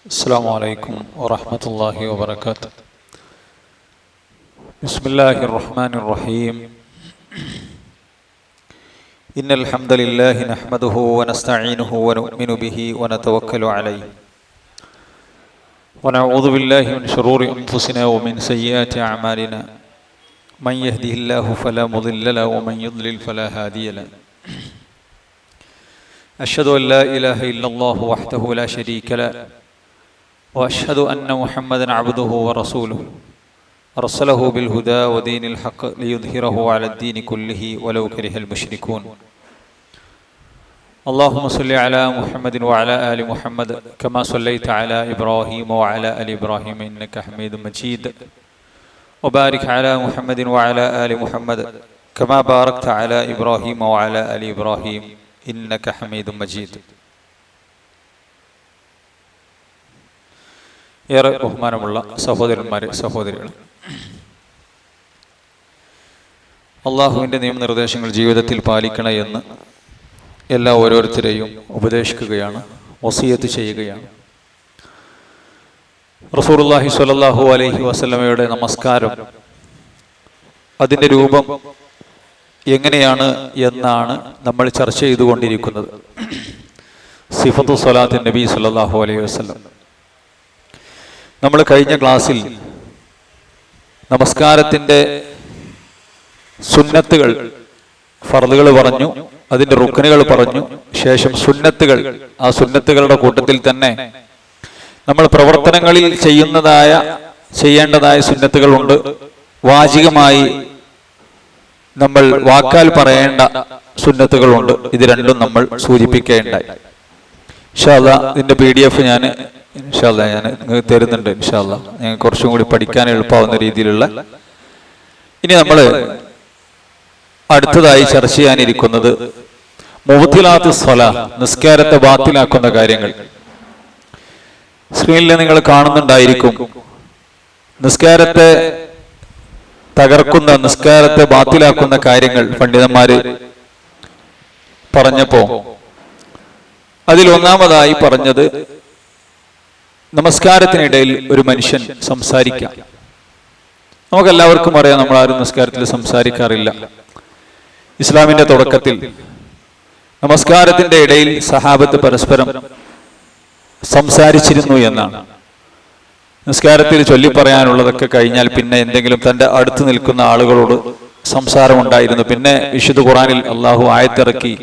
السلام عليكم ورحمة الله وبركاته. بسم الله الرحمن الرحيم. إن الحمد لله نحمده ونستعينه ونؤمن به ونتوكل عليه ونعوذ بالله من شرور أنفسنا ومن سيئات أعمالنا. من يهده الله فلا مضل له ومن يضلل فلا هادي له. أشهد أن لا إله إلا الله وحده لا شريك له وأشهد أن محمدًا عبده ورسوله أرسله بالهدى ودين الحق ليظهره على الدين كله ولو كره المشركون. اللهم صل على محمد وعلى آل محمد كما صليت على إبراهيم وعلى آل إبراهيم إنك حميد مجيد. وبارك على محمد وعلى آل محمد كما باركت على إبراهيم وعلى آل إبراهيم إنك حميد مجيد. ഏറെ ബഹുമാനമുള്ള സഹോദരന്മാരെ, സഹോദരികൾ, അള്ളാഹുവിൻ്റെ നിയമനിർദ്ദേശങ്ങൾ ജീവിതത്തിൽ പാലിക്കണേ എന്ന് എല്ലാ ഓരോരുത്തരെയും ഉപദേശിക്കുകയാണ്, വസിയത്ത് ചെയ്യുകയാണ്. റസൂലുള്ളാഹി സ്വല്ലല്ലാഹു അലൈഹി വസല്ലമയുടെ നമസ്കാരം, അതിൻ്റെ രൂപം എങ്ങനെയാണ് എന്നാണ് നമ്മൾ ചർച്ച ചെയ്തുകൊണ്ടിരിക്കുന്നത്. സിഫത്തു സ്വലാത്തിൻ നബി സ്വല്ലല്ലാഹു അലൈഹി വസല്ലം. നമ്മൾ കഴിഞ്ഞ ക്ലാസ്സിൽ നമസ്കാരത്തിൻ്റെ സുന്നത്തുകൾ, ഫർളുകൾ പറഞ്ഞു, അതിൻ്റെ റുക്നുകൾ പറഞ്ഞു. ശേഷം സുന്നത്തുകൾ, ആ സുന്നത്തുകളുടെ കൂട്ടത്തിൽ തന്നെ നമ്മൾ പ്രവർത്തനങ്ങളിൽ ചെയ്യേണ്ടതായ സുന്നത്തുകളുണ്ട്. വാചികമായി നമ്മൾ വാക്കാൽ പറയേണ്ട സുന്നത്തുകളുണ്ട്. ഇത് രണ്ടും നമ്മൾ സൂചിപ്പിക്കേണ്ടായി. ഇൻഷാ അല്ലാഹ് ഇതിൻ്റെ PDF ഞാൻ നിങ്ങൾക്ക് തരുന്നുണ്ട്. ഇൻഷാ അല്ലാഹ് ഞങ്ങൾക്ക് കുറച്ചും കൂടി പഠിക്കാൻ എളുപ്പമാവുന്ന രീതിയിലുള്ള. ഇനി നമ്മൾ അടുത്തതായി ചർച്ച ചെയ്യാനിരിക്കുന്നത് മുബ്തിലാത്തു സ്വലാത്ത്, നിസ്കാരത്തെ ബാത്തിലാക്കുന്ന കാര്യങ്ങൾ. സ്ക്രീനിൽ നിങ്ങൾ കാണുന്നുണ്ടായിരിക്കും. നിസ്കാരത്തെ തകർക്കുന്ന, നിസ്കാരത്തെ ബാത്തിലാക്കുന്ന കാര്യങ്ങൾ പണ്ഡിതന്മാര് പറഞ്ഞപ്പോ അതിൽ ഒന്നാമതായി പറഞ്ഞത്, നമസ്കാരത്തിനിടയിൽ ഒരു മനുഷ്യൻ സംസാരിക്കാം. നമുക്കെല്ലാവർക്കും അറിയാം, നമ്മളാരും നിസ്കാരത്തിൽ സംസാരിക്കാറില്ല. ഇസ്ലാമിന്റെ തുടക്കത്തിൽ നമസ്കാരത്തിന്റെ ഇടയിൽ സഹാബത്ത് പരസ്പരം സംസാരിച്ചിരുന്നു എന്നാണ്. നിസ്കാരത്തിൽ ചൊല്ലിപ്പറയാനുള്ളതൊക്കെ കഴിഞ്ഞാൽ പിന്നെ എന്തെങ്കിലും തൻ്റെ അടുത്ത് നിൽക്കുന്ന ആളുകളോട് സംസാരമുണ്ടായിരുന്നു. പിന്നെ വിശുദ്ധ ഖുർആനിൽ അള്ളാഹു ആയത്തിറക്കി,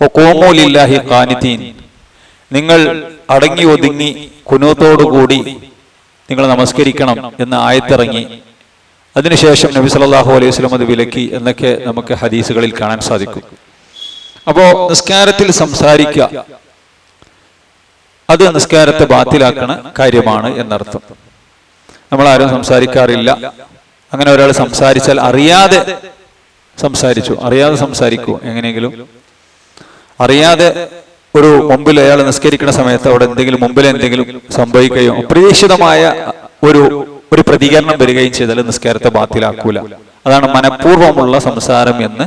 വഖൂമൂ ലില്ലാഹി ഖാനിതീൻ, നിങ്ങൾ അടങ്ങി ഒതുങ്ങി കുനൂത്തോടുകൂടി നിങ്ങൾ നമസ്കരിക്കണം എന്ന ആയത്തിറങ്ങി. അതിനുശേഷം നബി സല്ലല്ലാഹു അലൈഹി വസല്ലം അത് വിലക്കി എന്നൊക്കെ നമുക്ക് ഹദീസുകളിൽ കാണാൻ സാധിക്കും. അപ്പോ നിസ്കാരത്തിൽ സംസാരിക്കുക, അത് നിസ്കാരത്തെ ബാത്തിലാക്കണ കാര്യമാണ് എന്നർത്ഥം. നമ്മളാരും സംസാരിക്കാറില്ല. അങ്ങനെ ഒരാൾ സംസാരിച്ചാൽ അറിയാതെ സംസാരിക്കൂ, എങ്ങനെയെങ്കിലും അറിയാതെ ഒരു മുമ്പിൽ അയാൾ നിസ്കരിക്കുന്ന സമയത്ത് അവിടെ മുമ്പിൽ എന്തെങ്കിലും സംഭവിക്കുകയോ അപ്രതീക്ഷിതമായ ഒരു പ്രതികരണം വരികയും ചെയ്താൽ നിസ്കാരത്തെ ബാത്തിലാക്കൂല. അതാണ് മനഃപൂർവ്വമുള്ള സംസാരം എന്ന്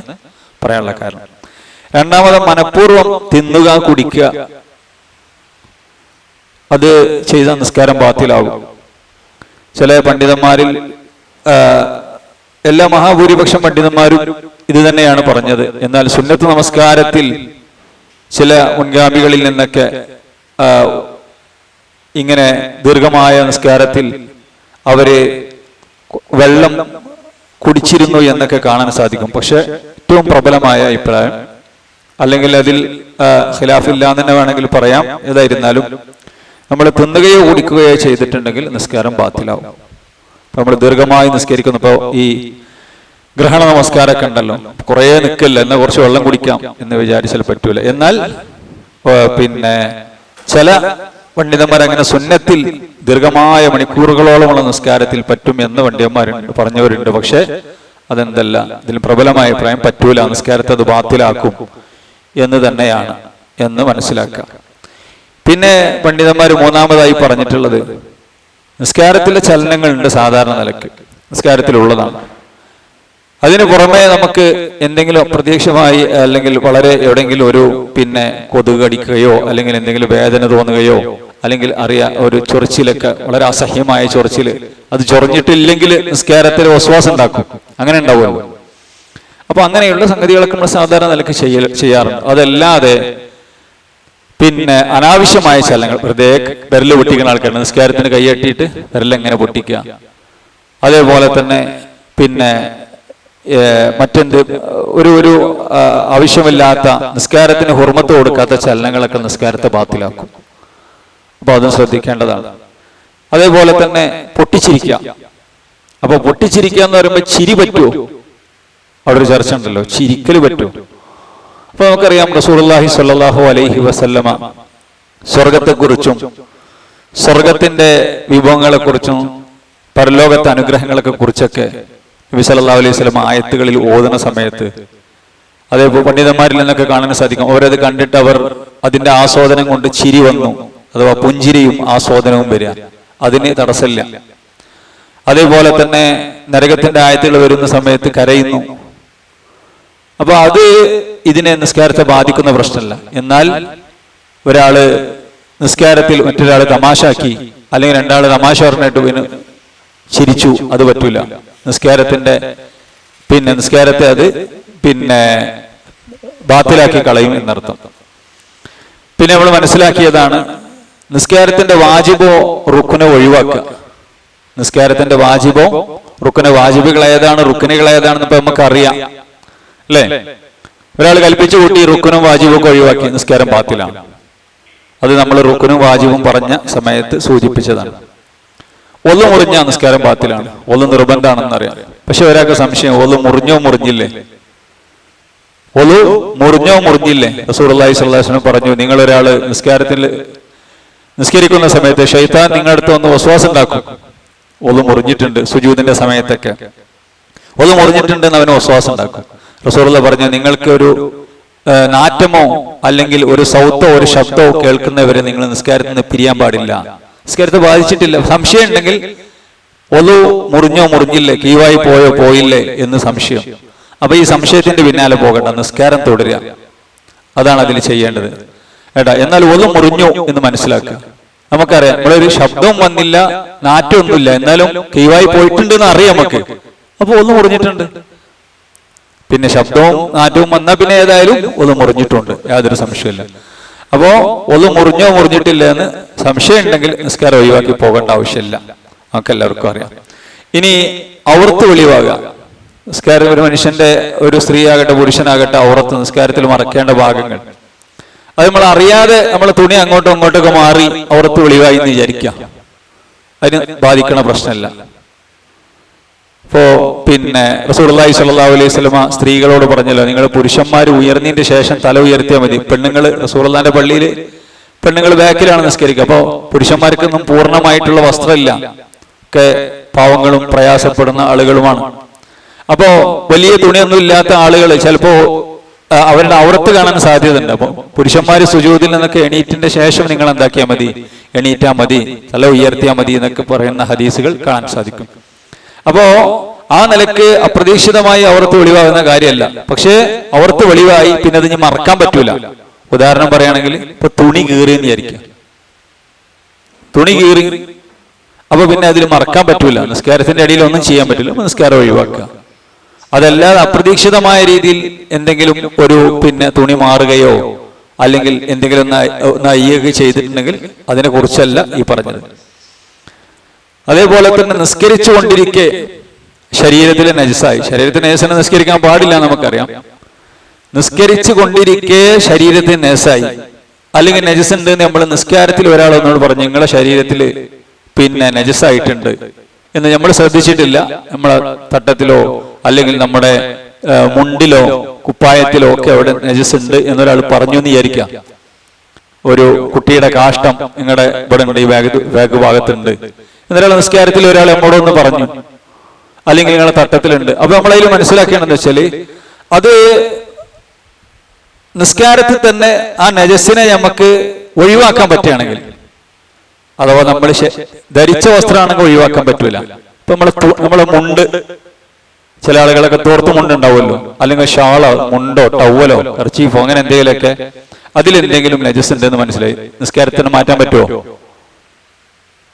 പറയാനുള്ള കാരണം. രണ്ടാമത്, മനഃപൂർവ്വം തിന്നുക, കുടിക്കുക, അത് ചെയ്ത നിസ്കാരം ബാത്തിലാകും. ചില പണ്ഡിതന്മാരിൽ, എല്ലാ മഹാഭൂരിപക്ഷം പണ്ഡിതന്മാരും ഇത് തന്നെയാണ് പറഞ്ഞത്. എന്നാൽ സുന്നത്ത് നമസ്കാരത്തിൽ ചില മുൻഗാമികളിൽ നിന്നൊക്കെ ഇങ്ങനെ ദീർഘമായ നിസ്കാരത്തിൽ അവര് വെള്ളം കുടിച്ചിരുന്നു എന്നൊക്കെ കാണാൻ സാധിക്കും. പക്ഷെ ഏറ്റവും പ്രബലമായ അഭിപ്രായം, അല്ലെങ്കിൽ അതിൽ ഖിലാഫില്ല എന്ന് തന്നെ വേണമെങ്കിൽ പറയാം, ഏതായിരുന്നാലും നമ്മൾ തിന്നുകയോ കുടിക്കുകയോ ചെയ്തിട്ടുണ്ടെങ്കിൽ നിസ്കാരം ബാത്തിലാവും. നമ്മൾ ദീർഘമായി നിസ്കരിക്കുന്നപ്പോൾ ഈ ഗ്രഹണ നമസ്കാരമൊക്കെ ഉണ്ടല്ലോ, കുറേ നിൽക്കില്ല, എന്നാൽ കുറച്ച് വെള്ളം കുടിക്കാം എന്ന് വിചാരിച്ചാൽ പറ്റൂല. എന്നാൽ പിന്നെ ചില പണ്ഡിതന്മാർ അങ്ങനെ സുന്നത്തിൽ ദീർഘമായ മണിക്കൂറുകളോളമുള്ള നിസ്കാരത്തിൽ പറ്റും എന്ന് പണ്ഡിതന്മാരുണ്ട്, പറഞ്ഞവരുണ്ട്. പക്ഷെ അതെന്തല്ല, ഇതിൽ പ്രബലമായ അഭിപ്രായം പറ്റൂല, നിസ്കാരത്തെ അത് ബാത്തിലാക്കും എന്ന് തന്നെയാണ് എന്ന് മനസ്സിലാക്കുക. പിന്നെ പണ്ഡിതന്മാർ മൂന്നാമതായി പറഞ്ഞിട്ടുള്ളത്, നിസ്കാരത്തിലെ ചലനങ്ങളുണ്ട്, സാധാരണ നിലക്ക് നിസ്കാരത്തിലുള്ളതാണ്. അതിനു പുറമെ നമുക്ക് എന്തെങ്കിലും അപ്രത്യക്ഷമായി അല്ലെങ്കിൽ വളരെ എവിടെയെങ്കിലും ഒരു കൊതുക് കടിക്കുകയോ അല്ലെങ്കിൽ എന്തെങ്കിലും വേദന തോന്നുകയോ അല്ലെങ്കിൽ ഒരു ചൊറിച്ചിലൊക്കെ വളരെ അസഹ്യമായ ചൊറിച്ചില്, അത് ചൊറിഞ്ഞിട്ടില്ലെങ്കിൽ നിസ്കാരത്തിൽ വസ്വാസം ഉണ്ടാക്കും, അങ്ങനെ ഉണ്ടാവുമല്ലോ. അപ്പൊ അങ്ങനെയുള്ള സംഗതികളൊക്കെ നമ്മൾ സാധാരണ നിലക്ക് ചെയ്യാറുണ്ട്. അതല്ലാതെ അനാവശ്യമായ ചലനങ്ങൾ, വെറുതെ വിരല് പൊട്ടിക്കുന്ന ആൾക്കാരുണ്ട്, നിസ്കാരത്തിന് കൈയട്ടിയിട്ട് വിരലെങ്ങനെ പൊട്ടിക്കുക, അതേപോലെ തന്നെ മറ്റെന്ത് ഒരു ആവശ്യമില്ലാത്ത നിസ്കാരത്തിന് ഹുർമത്ത് കൊടുക്കാത്ത ചലനങ്ങളൊക്കെ നിസ്കാരത്തെ ബാത്തിലാക്കും. അപ്പൊ അതും ശ്രദ്ധിക്കേണ്ടതാണ്. അതേപോലെ തന്നെ പൊട്ടിച്ചിരിക്കുക. അപ്പൊ പൊട്ടിച്ചിരിക്കുക എന്ന് പറയുമ്പോൾ ചിരി പറ്റുമോ? അവിടെ ഒരു ചർച്ച ഉണ്ടല്ലോ, ചിരിക്കല് പറ്റുമോ? അപ്പൊ നമുക്കറിയാം റസൂലുള്ളാഹി സ്വല്ലല്ലാഹു അലൈഹി വസല്ലമ സ്വർഗത്തെക്കുറിച്ചും സ്വർഗത്തിന്റെ വിഭവങ്ങളെക്കുറിച്ചും പരലോകത്തെ അനുഗ്രഹങ്ങളൊക്കെ കുറിച്ചൊക്കെ നബി സല്ലല്ലാഹു അലൈഹി വസല്ലം ആയത്തുകളിൽ ഓതുന്ന സമയത്ത്, അതേപോലെ പണ്ഡിതന്മാരിൽ നിന്നൊക്കെ കാണാൻ സാധിക്കും, അവരത് കണ്ടിട്ട് അവർ അതിന്റെ ആസ്വാദനം കൊണ്ട് ചിരി വന്നു, അഥവാ പുഞ്ചിരിയും ആസ്വാദനവും വരിക, അതിന് തടസ്സമില്ല. അതേപോലെ തന്നെ നരകത്തിന്റെ ആയത്തുകൾ വരുന്ന സമയത്ത് കരയുന്നു. അപ്പൊ അത് ഇതിനെ നിസ്കാരത്തെ ബാധിക്കുന്ന പ്രശ്നമല്ല. എന്നാൽ ഒരാള് നിസ്കാരത്തിൽ മറ്റൊരാള് തമാശാക്കി, അല്ലെങ്കിൽ രണ്ടാള് തമാശ പറഞ്ഞിട്ട് ചിരിച്ചു, അത് പറ്റൂല. നിസ്കാരത്തിന്റെ നിസ്കാരത്തെ അത് ബാത്തിലാക്കി കളയും എന്നർത്ഥം. പിന്നെ നമ്മൾ മനസ്സിലാക്കിയതാണ് നിസ്കാരത്തിന്റെ വാജിബോ റുക്കുനോ ഒഴിവാക്കുക. നിസ്കാരത്തിന്റെ വാജിബോ റുക്കുനോ, വാജിബുകൾ ഏതാണ് റുക്കുനുകൾ ഏതാണെന്ന് ഇപ്പൊ നമുക്ക് അറിയാം അല്ലേ? ഒരാൾ കൽപ്പിച്ചു കൂട്ടി റുക്കുനും വാജിബും ഒക്കെ ഒഴിവാക്കി, നിസ്കാരം ബാത്തിലാണ്. അത് നമ്മൾ റുക്കുനും വാജിബും പറഞ്ഞ സമയത്ത് സൂചിപ്പിച്ചതാണ്. ഒന്നു മുറിഞ്ഞ നിസ്കാരം ബാത്തിലാണ്, ഒന്ന് നിർബന്ധമാണെന്നറിയാം. പക്ഷെ ഒരാൾക്ക് സംശയം, ഒന്ന് മുറിഞ്ഞോ മുറിഞ്ഞില്ലേ, ഒന്ന് മുറിഞ്ഞോ മുറിഞ്ഞില്ലേ? റസൂലുള്ളാഹി സ്വല്ലല്ലാഹു അലൈഹി വസല്ലം പറഞ്ഞു, നിങ്ങൾ ഒരാള് നിസ്കരിക്കുന്ന സമയത്ത് ശൈത്താൻ നിങ്ങളുടെ അടുത്ത് ഒന്ന് വസ്വാസം ഉണ്ടാക്കും. ഒന്ന് മുറിഞ്ഞിട്ടുണ്ട്, സുജൂദിന്റെ സമയത്തൊക്കെ ഒന്ന് മുറിഞ്ഞിട്ടുണ്ട് എന്ന് അവന് വസ്വാസം ഉണ്ടാക്കും. റസൂലുള്ളാഹി പറഞ്ഞു, നിങ്ങൾക്ക് ഒരു നാറ്റമോ അല്ലെങ്കിൽ ഒരു സൗത്തോ ഒരു ശബ്ദമോ കേൾക്കുന്നവരെ നിങ്ങൾ നിസ്കാരത്തിൽ നിന്ന് പിരിയാൻ പാടില്ല. നിസ്കാരത്തെ ബാധിച്ചിട്ടില്ല, സംശയം ഉണ്ടെങ്കിൽ ഒന്നു മുറിഞ്ഞോ മുറിഞ്ഞില്ലേ, കീവായി പോയോ പോയില്ലേ എന്ന് സംശയം. അപ്പൊ ഈ സംശയത്തിന്റെ പിന്നാലെ പോകണ്ട, നിസ്കാരം തുടരുക, അതാണ് അതിൽ ചെയ്യേണ്ടത് ഏട്ടാ. എന്നാൽ ഒന്നു മുറിഞ്ഞു എന്ന് മനസ്സിലാക്കുക. നമുക്കറിയാം, നമ്മളൊരു ശബ്ദവും വന്നില്ല, നാറ്റമൊന്നുമില്ല, എന്നാലും കീവായി പോയിട്ടുണ്ട് എന്ന് അറിയാം നമുക്ക്. അപ്പൊ ഒന്ന് മുറിഞ്ഞിട്ടുണ്ട്, പിന്നെ ശബ്ദവും നാറ്റവും വന്നാൽ പിന്നെ ഏതായാലും ഒന്ന് മുറിഞ്ഞിട്ടുണ്ട്, യാതൊരു സംശയമില്ല. അപ്പോ ഒന്ന് മുറിഞ്ഞോ മുറിഞ്ഞിട്ടില്ല എന്ന് സംശയം ഉണ്ടെങ്കിൽ നിസ്കാരം ഒഴിവാക്കി പോകേണ്ട ആവശ്യമില്ല, നമുക്ക് എല്ലാവർക്കും അറിയാം. ഇനി ഔറത്ത് വെളിവാകുക. നിസ്കാരം ഒരു മനുഷ്യന്റെ, ഒരു സ്ത്രീ ആകട്ടെ പുരുഷനാകട്ടെ, ഔറത്ത് നിസ്കാരത്തിൽ മറക്കേണ്ട ഭാഗങ്ങൾ, അത് നമ്മൾ അറിയാതെ നമ്മൾ തുണി അങ്ങോട്ടും ഇങ്ങോട്ടൊക്കെ മാറി ഔറത്ത് വെളിവായി എന്ന് വിചാരിക്കാം, അതിന് ബാധിക്കണ പ്രശ്നമില്ല. ഇപ്പോ റസൂലുള്ളാഹി സ്വല്ലല്ലാഹു അലൈഹി വസല്ലമ സ്ത്രീകളോട് പറഞ്ഞല്ലോ, നിങ്ങൾ പുരുഷന്മാർ ഉയർന്നതിന്റെ ശേഷം തല ഉയർത്തിയാൽ മതി. പെണ്ണുങ്ങൾ, റസൂലുള്ളാഹിന്റെ പള്ളിയിൽ പെണ്ണുങ്ങൾ ബാക്കിലാണ് നിസ്കരിക്കുക. അപ്പോൾ പുരുഷന്മാർക്കൊന്നും പൂർണ്ണമായിട്ടുള്ള വസ്ത്രമില്ല, ഒക്കെ പാവങ്ങളും പ്രയാസപ്പെടുന്ന ആളുകളുമാണ്. അപ്പോ വലിയ തുണിയൊന്നും ഇല്ലാത്ത ആളുകൾ ചിലപ്പോ അവരുടെ ഔറത്ത് കാണാൻ സാധ്യതയുണ്ട്. അപ്പൊ പുരുഷന്മാര് സുജൂദിൽ നിന്നൊക്കെ എണീറ്റിന്റെ ശേഷം നിങ്ങൾ എന്താക്കിയാൽ മതി, എണീറ്റാൽ മതി, തല ഉയർത്തിയാൽ മതി എന്നൊക്കെ പറയുന്ന ഹദീസുകൾ കാണാൻ സാധിക്കും. അപ്പോ ആ നിലക്ക് അപ്രതീക്ഷിതമായി ഔറത്ത് വെളിവാകുന്ന കാര്യമല്ല. പക്ഷേ ഔറത്ത് വെളിവായി പിന്നെ അത് ഞാൻ മറക്കാൻ പറ്റൂല. ഉദാഹരണം പറയുകയാണെങ്കിൽ ഇപ്പൊ തുണി കീറിയെന്ന് വിചാരിക്കുക, തുണി കീറി, അപ്പൊ പിന്നെ അതിൽ മറക്കാൻ പറ്റൂല, നിസ്കാരത്തിന്റെ അടിയിൽ ഒന്നും ചെയ്യാൻ പറ്റില്ല, നിസ്കാരം ഒഴിവാക്കുക. അതല്ലാതെ അപ്രതീക്ഷിതമായ രീതിയിൽ എന്തെങ്കിലും ഒരു തുണി മാറുകയോ അല്ലെങ്കിൽ എന്തെങ്കിലും ഒന്ന് അയ്യുകയോ ചെയ്തിട്ടുണ്ടെങ്കിൽ അതിനെ കുറിച്ചല്ല ഈ പറഞ്ഞത്. അതേപോലെ തന്നെ നിസ്കരിച്ചു കൊണ്ടിരിക്കെ ശരീരത്തിലെ നജസായി, ശരീരത്തിന് നജസിനെ നിസ്കരിക്കാൻ പാടില്ല നമുക്കറിയാം. നിസ്കരിച്ചു കൊണ്ടിരിക്കെ ശരീരത്തിന് നജസായി അല്ലെങ്കിൽ നജസ് ഉണ്ട് എന്ന് നമ്മൾ നിസ്കാരത്തിൽ ഒരാൾ എന്നോട് പറഞ്ഞു, നിങ്ങളുടെ ശരീരത്തിൽ നജസായിട്ടുണ്ട് എന്ന് നമ്മൾ ശ്രദ്ധിച്ചിട്ടില്ല. നമ്മളെ തട്ടത്തിലോ അല്ലെങ്കിൽ നമ്മുടെ മുണ്ടിലോ കുപ്പായത്തിലോ ഒക്കെ അവിടെ നജസ് ഉണ്ട് എന്നൊരാൾ പറഞ്ഞു എന്ന് വിചാരിക്കാം. ഒരു കുട്ടിയുടെ കാഷ്ടം നിങ്ങളുടെ ഇവിടെ ഉണ്ട്, ഈ ബാഗ് ഭാഗത്തുണ്ട് എന്നൊരാൾ നിസ്കാരത്തിൽ ഒരാൾ നമ്മോടൊന്ന് പറഞ്ഞു, അല്ലെങ്കിൽ നിങ്ങളെ തട്ടത്തിലുണ്ട്. അപ്പൊ നമ്മളതിൽ മനസ്സിലാക്കേണ്ടതെന്ന് വെച്ചാല് അത് നിസ്കാരത്തിൽ തന്നെ ആ നജസിനെ നമുക്ക് ഒഴിവാക്കാൻ പറ്റുകയാണെങ്കിൽ, അഥവാ നമ്മൾ ധരിച്ച വസ്ത്രമാണെങ്കിൽ ഒഴിവാക്കാൻ പറ്റൂല. ഇപ്പൊ നമ്മളെ മുണ്ട് ചില ആളുകളൊക്കെ തോർത്തുമുണ്ടുണ്ടാവുമല്ലോ, അല്ലെങ്കിൽ ഷാളോ മുണ്ടോ ടവലോ കർച്ചീഫോ അങ്ങനെ എന്തെങ്കിലുമൊക്കെ, അതിലെന്തെങ്കിലും നജസ് ഉണ്ടെന്ന് മനസ്സിലായി, നിസ്കാരത്തിന് മാറ്റാൻ പറ്റുമോ?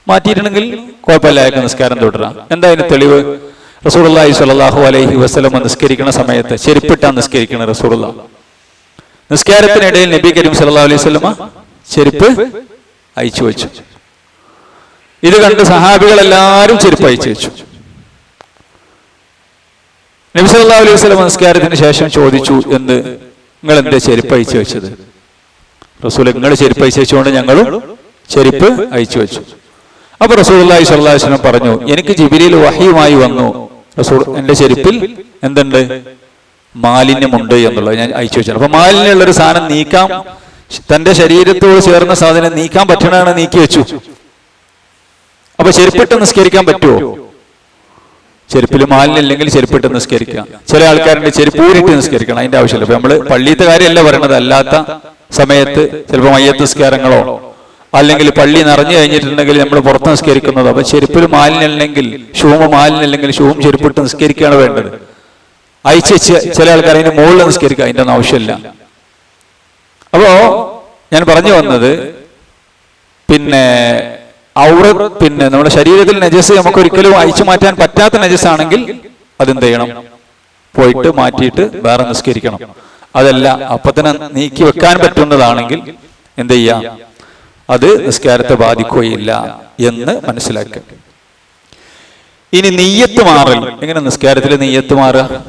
മാറ്റിയിട്ടുണ്ടെങ്കിൽ കുഴപ്പമില്ല, അയാൾക്ക് നിസ്കാരം തുടരാം. എന്താ അതിന് തെളിവ്? റസൂലുള്ളാഹി സ്വല്ലല്ലാഹു അലൈഹി വസല്ലം നിസ്കരിക്കുന്ന സമയത്ത് ചെരുപ്പിട്ടാണ് നിസ്കരിക്കുന്നത്. റസൂലുള്ളാഹി നിസ്കാരത്തിനിടയിൽ നബി കരീം സല്ലല്ലാഹു അലൈഹി വസല്ലം ചെരുപ്പ് അയച്ചു വെച്ചു. ഇത് കണ്ട് സഹാബികൾ എല്ലാവരും ചെരുപ്പ് അയച്ചു വെച്ചു. നബി സല്ലല്ലാഹു അലൈഹി വസല്ലം നിസ്കാരത്തിന് ശേഷം ചോദിച്ചു, എന്ത് നിങ്ങൾ എന്താ ചെരുപ്പ് അയച്ചു വെച്ചത്? റസൂൽ, നിങ്ങൾ ചെരുപ്പ് അയച്ചു വെച്ചുകൊണ്ട് ഞങ്ങളും ചെരുപ്പ് അയച്ചു വെച്ചു. അപ്പൊ റസൂലുള്ളാഹി സ്വല്ലല്ലാഹു അലൈഹി വസല്ലം പറഞ്ഞു, എനിക്ക് ജിബ്രീൽ വഹയുമായി വന്നു, റസൂൽ എന്റെ ചെരുപ്പിൽ എന്തുണ്ട്? മാലിന്യമുണ്ട് എന്നുള്ളത് ഞാൻ അയച്ചു വെച്ചു. അപ്പൊ മാലിന്യമുള്ളൊരു സാധനം നീക്കാം, തന്റെ ശരീരത്തോട് ചേർന്ന സാധനം നീക്കാൻ പറ്റണതാണ് നീക്കി വെച്ചു. അപ്പൊ ചെരുപ്പിട്ട് നിസ്കരിക്കാൻ പറ്റുമോ? ചെരുപ്പിൽ മാലിന്യം ഇല്ലെങ്കിൽ ചെരുപ്പിട്ട് നിസ്കരിക്കാം. ചില ആൾക്കാരുടെ ചെരുപ്പ് ഊരിട്ട് നിസ്കരിക്കണം, അതിന്റെ ആവശ്യമില്ല. അപ്പൊ നമ്മള് പള്ളിയത്തെ കാര്യമല്ല പറയണത്, അല്ലാത്ത സമയത്ത് ചിലപ്പോൾ മയ്യത്ത് നിസ്കാരങ്ങളോ അല്ലെങ്കിൽ പള്ളി നിറഞ്ഞു കഴിഞ്ഞിട്ടുണ്ടെങ്കിൽ നമ്മൾ പുറത്ത് നിസ്കരിക്കുന്നത്. അപ്പൊ ചെരുപ്പിൽ മാലിന്യം ഇല്ലെങ്കിൽ, ഷൂമ് മാലിന്യം ഇല്ലെങ്കിൽ ഷൂവും ചെരുപ്പിട്ട് നിസ്കരിക്കുകയാണ് വേണ്ടത്. അയച്ച് ചില ആൾക്കാർ അതിന്റെ മുകളിൽ നിസ്കരിക്കുക, അതിന്റെ ഒന്നും ആവശ്യമില്ല. അപ്പോ ഞാൻ പറഞ്ഞു വന്നത്, പിന്നെ പിന്നെ നമ്മുടെ ശരീരത്തിൽ നജസ് നമുക്ക് ഒരിക്കലും അയച്ചു മാറ്റാൻ പറ്റാത്ത നജസ് ആണെങ്കിൽ അതെന്ത് ചെയ്യണം? പോയിട്ട് മാറ്റിയിട്ട് വേറെ നിസ്കരിക്കണം. അതല്ല അപ്പൊ തന്നെ നീക്കി വെക്കാൻ പറ്റുന്നതാണെങ്കിൽ എന്ത് ചെയ്യാം? അത് നിസ്കാരത്തെ ബാധിക്കുകയില്ല എന്ന് മനസ്സിലാക്കുക. ഇനി നിയ്യത്ത് മാറൽ എങ്ങനെ? നിസ്കാരത്തിൽ നിയ്യത്ത് മാറുക?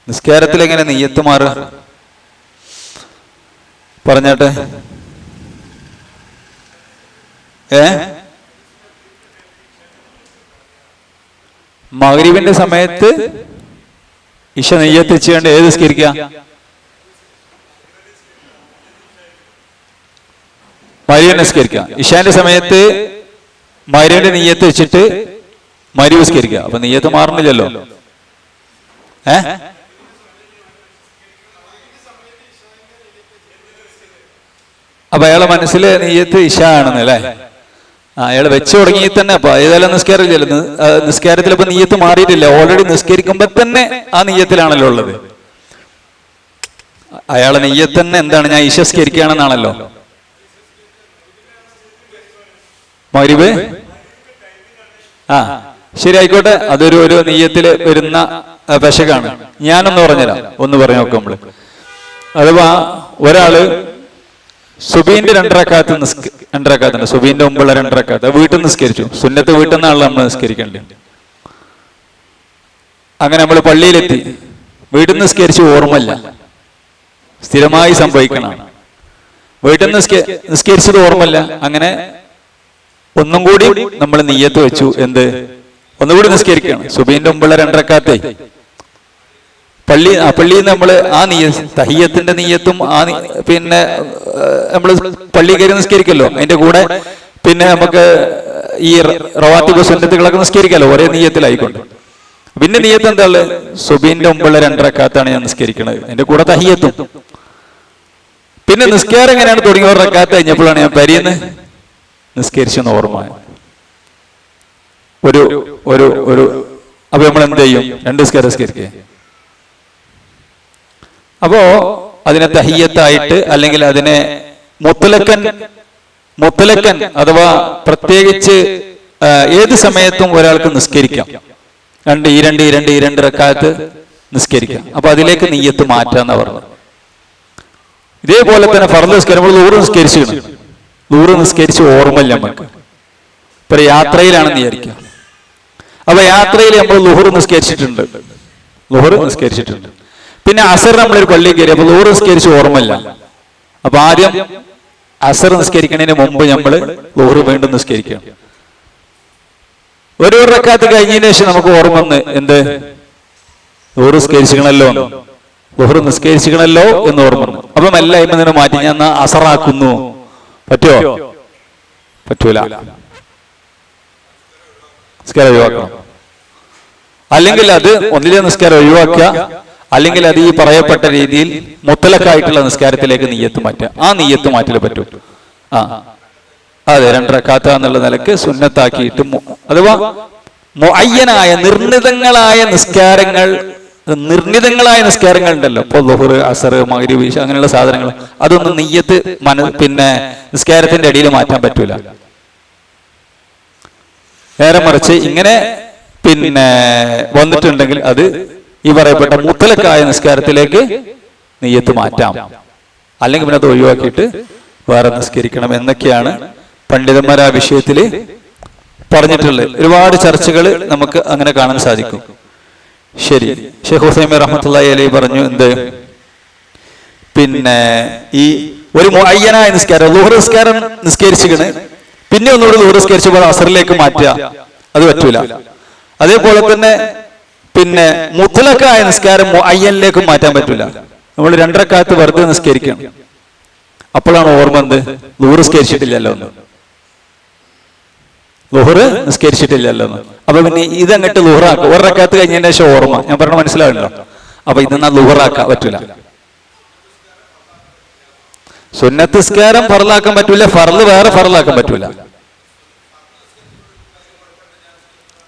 നിസ്കാരത്തിൽ എങ്ങനെ നിയ്യത്ത് മാറുക? പറഞ്ഞാട്ടെ. മഗ്‌രിബിന്റെ സമയത്ത് ഇശ നിയ്യത്ത് വെച്ചുകൊണ്ട് ഏത് നിസ്കരിക്കുക? മഗ്‌രിബ് നിസ്കരിക്കുക. ഇശാന്റെ സമയത്ത് മഗ്‌രിബിന്റെ നിയ്യത്ത് വെച്ചിട്ട് മഗ്‌രിബ് നിസ്കരിക്കുക. അപ്പൊ നിയ്യത്ത് മാറുന്നില്ലല്ലോ. അപ്പൊ അയാളെ മനസ്സിൽ നിയ്യത്ത് ഇശ ആണെന്ന് അല്ലേ? അയാൾ വെച്ചു തുടങ്ങി തന്നെ. അപ്പൊ ഏതായാലും നിസ്കാരമില്ലല്ലോ, നിസ്കാരത്തിൽ ഇപ്പൊ നിയ്യത്ത് മാറിയിട്ടില്ല. ഓൾറെഡി നിസ്കരിക്കുമ്പോ തന്നെ ആ നിയ്യത്തിലാണല്ലോ ഉള്ളത്. അയാളെ നിയ്യത്ത് തന്നെ എന്താണ്? ഞാൻ ഇശ നിസ്കരിക്കുകയാണെന്നാണല്ലോ. മഗ്‌രിബ് ശരി, ആയിക്കോട്ടെ. അതൊരു ഒരു നിയ്യത്തിൽ വരുന്ന പെശകാണ്. ഞാനൊന്ന് പറഞ്ഞുതരാം, ഒന്ന് പറഞ്ഞു നോക്കാം നമ്മള്. അഥവാ ഒരാള് സുബീന്റെ രണ്ടരക്കാത്തുണ്ട്, സുബീന്റെ മുമ്പുള്ള രണ്ടരക്കാത്ത് വീട്ടിൽ നിസ്കരിച്ചു. സുന്നത്ത് വീട്ടിൽ നിന്നാണല്ലോ നമ്മൾ നിസ്കരിക്കേണ്ടത്. അങ്ങനെ നമ്മൾ പള്ളിയിലെത്തി, വീട്ടിൽ നിസ്കരിച്ച് ഓർമ്മല്ല, സ്ഥിരമായി സംഭവിക്കണം. വീട്ടിൽ നിസ്കരിച്ചത് ഓർമ്മല്ല. അങ്ങനെ ഒന്നും കൂടി നമ്മൾ നിയ്യത്ത് വെച്ചു, എന്ത്? ഒന്നുകൂടി നിസ്കരിക്കണം. സുബീന്റെ മുമ്പുള്ള രണ്ടരക്കാത്തേ പള്ളിയിൽ നമ്മൾ ആ തഹിയ്യത്തിന്റെ നിയ്യത്തും പിന്നെ നമ്മൾ പള്ളി കയറി നിസ്കരിക്കല്ലോ, അതിന്റെ കൂടെ പിന്നെ നമുക്ക് ഈ റവാത്തിബ് സുന്നത്തുകളൊക്കെ നിസ്കരിക്കാലോ, ഒരേ നിയ്യത്തിലായിക്കൊണ്ട്. പിന്നെ നിയ്യത്ത് എന്താ ഉള്ളത്? സുബീന്റെ മുമ്പുള്ള രണ്ടരക്കാത്താണ് ഞാൻ നിസ്കരിക്കുന്നത്, അതിന്റെ കൂടെ തഹിയ്യത്തും. പിന്നെ നിസ്കാരം എങ്ങനെയാണ് തുടങ്ങിയ ഒരു റക്കാത്ത് കഴിഞ്ഞപ്പോഴാണ് ഞാൻ പരിയെന്ന് നിസ്കരിച്ചെന്ന് ഓർമ്മ. ഒരു അപ്പൊ നമ്മൾ എന്ത് ചെയ്യും? രണ്ട് നിസ്കരിക്കുക. അപ്പോ അതിനെ തഹിയ്യത്തായിട്ട് അല്ലെങ്കിൽ അതിനെ മുത്തലക്കൻ അഥവാ പ്രത്യേകിച്ച് ഏത് സമയത്തും ഒരാൾക്ക് നിസ്കരിക്കാം. രണ്ട് റക്കാത്ത് നിസ്കരിക്കാം. അപ്പൊ അതിലേക്ക് നിയ്യത്ത് മാറ്റാന്നാ പറഞ്ഞത്. ഇതേപോലെ തന്നെ ഫർദ് നിസ്കാരം നമ്മൾ ദൂറ് നിസ്കരിച്ച് ഓർമ്മയില്ല നമുക്ക്. ഇപ്പൊ യാത്രയിലാണെന്ന് വിചാരിക്കുക. അപ്പൊ യാത്രയിൽ നമ്മൾ ളുഹർ നിസ്കരിച്ചിട്ടുണ്ട്. പിന്നെ അസർ നമ്മളൊരു പള്ളിയിൽ കയറി, അപ്പൊ ളുഹർ നിസ്കരിച്ച് ഓർമ്മയില്ല. അപ്പൊ ആദ്യം അസർ നിസ്കരിക്കുന്നതിന് മുമ്പ് നമ്മൾ ളുഹർ വീണ്ടും നിസ്കരിക്കണം. ഒരു റക്കാത്ത് കഴിഞ്ഞതിന് ശേഷം നമുക്ക് ഓർമ്മ വന്ന് എന്ത്? ളുഹർ നിസ്കരിച്ചിക്കണല്ലോ എന്ന് ഓർമ്മ വന്നു. അപ്പൊ മെല്ലെ അയിമതിനെ മാറ്റി ഞാൻ അസറാക്കുന്നു. പറ്റുമോ? പറ്റൂല. നിസ്കാരം ഒഴിവാക്കണം. അല്ലെങ്കിൽ അത് ഒന്നിലെ നിസ്കാരം ഒഴിവാക്കുക, അല്ലെങ്കിൽ അത് ഈ പറയപ്പെട്ട രീതിയിൽ മുത്തലക്കായിട്ടുള്ള നിസ്കാരത്തിലേക്ക് നിയ്യത്ത് മാറ്റുക. ആ നിയ്യത്ത് മാറ്റൽ പറ്റും. അതെ, 2 റക്അത്ത് എന്നുള്ള നിലക്ക് സുന്നത്താക്കിയിട്ട്, അഥവാ മുഅയ്യനായ നിർണിതങ്ങളായ നിസ്കാരങ്ങൾ ഉണ്ടല്ലോ. ഇപ്പൊ ളുഹർ, അസർ, മഗ്രിബ്, ഇശാ അങ്ങനെയുള്ള സാധനങ്ങൾ, അതൊന്നും നിയ്യത്ത് പിന്നെ നിസ്കാരത്തിന്റെ അടിയിൽ മാറ്റാൻ പറ്റൂല. നേരെ മറിച്ച് ഇങ്ങനെ പിന്നെ വന്നിട്ടുണ്ടെങ്കിൽ അത് ഈ പറയപ്പെട്ട മുത്തലക്കായ നിസ്കാരത്തിലേക്ക് നിയ്യത്ത് മാറ്റാം. അല്ലെങ്കിൽ പിന്നെ അത് ഒഴിവാക്കിയിട്ട് വേറെ നിസ്കരിക്കണം എന്നൊക്കെയാണ് പണ്ഡിതന്മാർ ആ വിഷയത്തിൽ പറഞ്ഞിട്ടുള്ളത്. ഒരുപാട് ചർച്ചകൾ നമുക്ക് അങ്ങനെ കാണാൻ സാധിക്കും. ശരി, ഷെയ്ഖ് ഉസൈമീൻ റഹ്മത്തുള്ളാഹി അലൈഹി പറഞ്ഞു, എന്ത് പിന്നെ ഈ ഒരു മുഅയ്യനായ നിസ്കാരം, ളുഹർ നിസ്കാരം നിസ്കരിച്ചിക്കണ്, പിന്നെ ഒന്നുകൂടി ളുഹർ നിസ്കരിച്ചപ്പോൾ അസറിലേക്ക് മാറ്റുക, അത് പറ്റൂല. അതേപോലെ തന്നെ പിന്നെ മുത്ലഖായ നിസ്കാരം മുഅയ്യനിലേക്ക് മാറ്റാൻ പറ്റൂല. നമ്മൾ 2 റക്അത്ത് വെറുതെ നിസ്കരിക്കണം. അപ്പോഴാണ് ഓർമ്മ എന്ത്, ളുഹർ നിസ്കരിച്ചിട്ടില്ലല്ലോ എന്ന്, ളുഹർ നിസ്കരിച്ചിട്ടില്ലല്ലോ എന്ന്. അപ്പൊ പിന്നെ ഇതങ്ങട്ട് ളുഹറാക്കുക. 1 റക്അത്ത് കഴിഞ്ഞതിന് ശേഷം ഓർമ്മ, ഞാൻ പറഞ്ഞ മനസ്സിലാവുണ്ടോ? അപ്പൊ ഇതെന്നാ ളുഹറാക്കാൻ പറ്റൂല. സുന്നത്ത് നിസ്കാരം ഫർളാക്കാൻ പറ്റൂല, ഫർള് വേറെ ഫർളാക്കാൻ പറ്റൂല.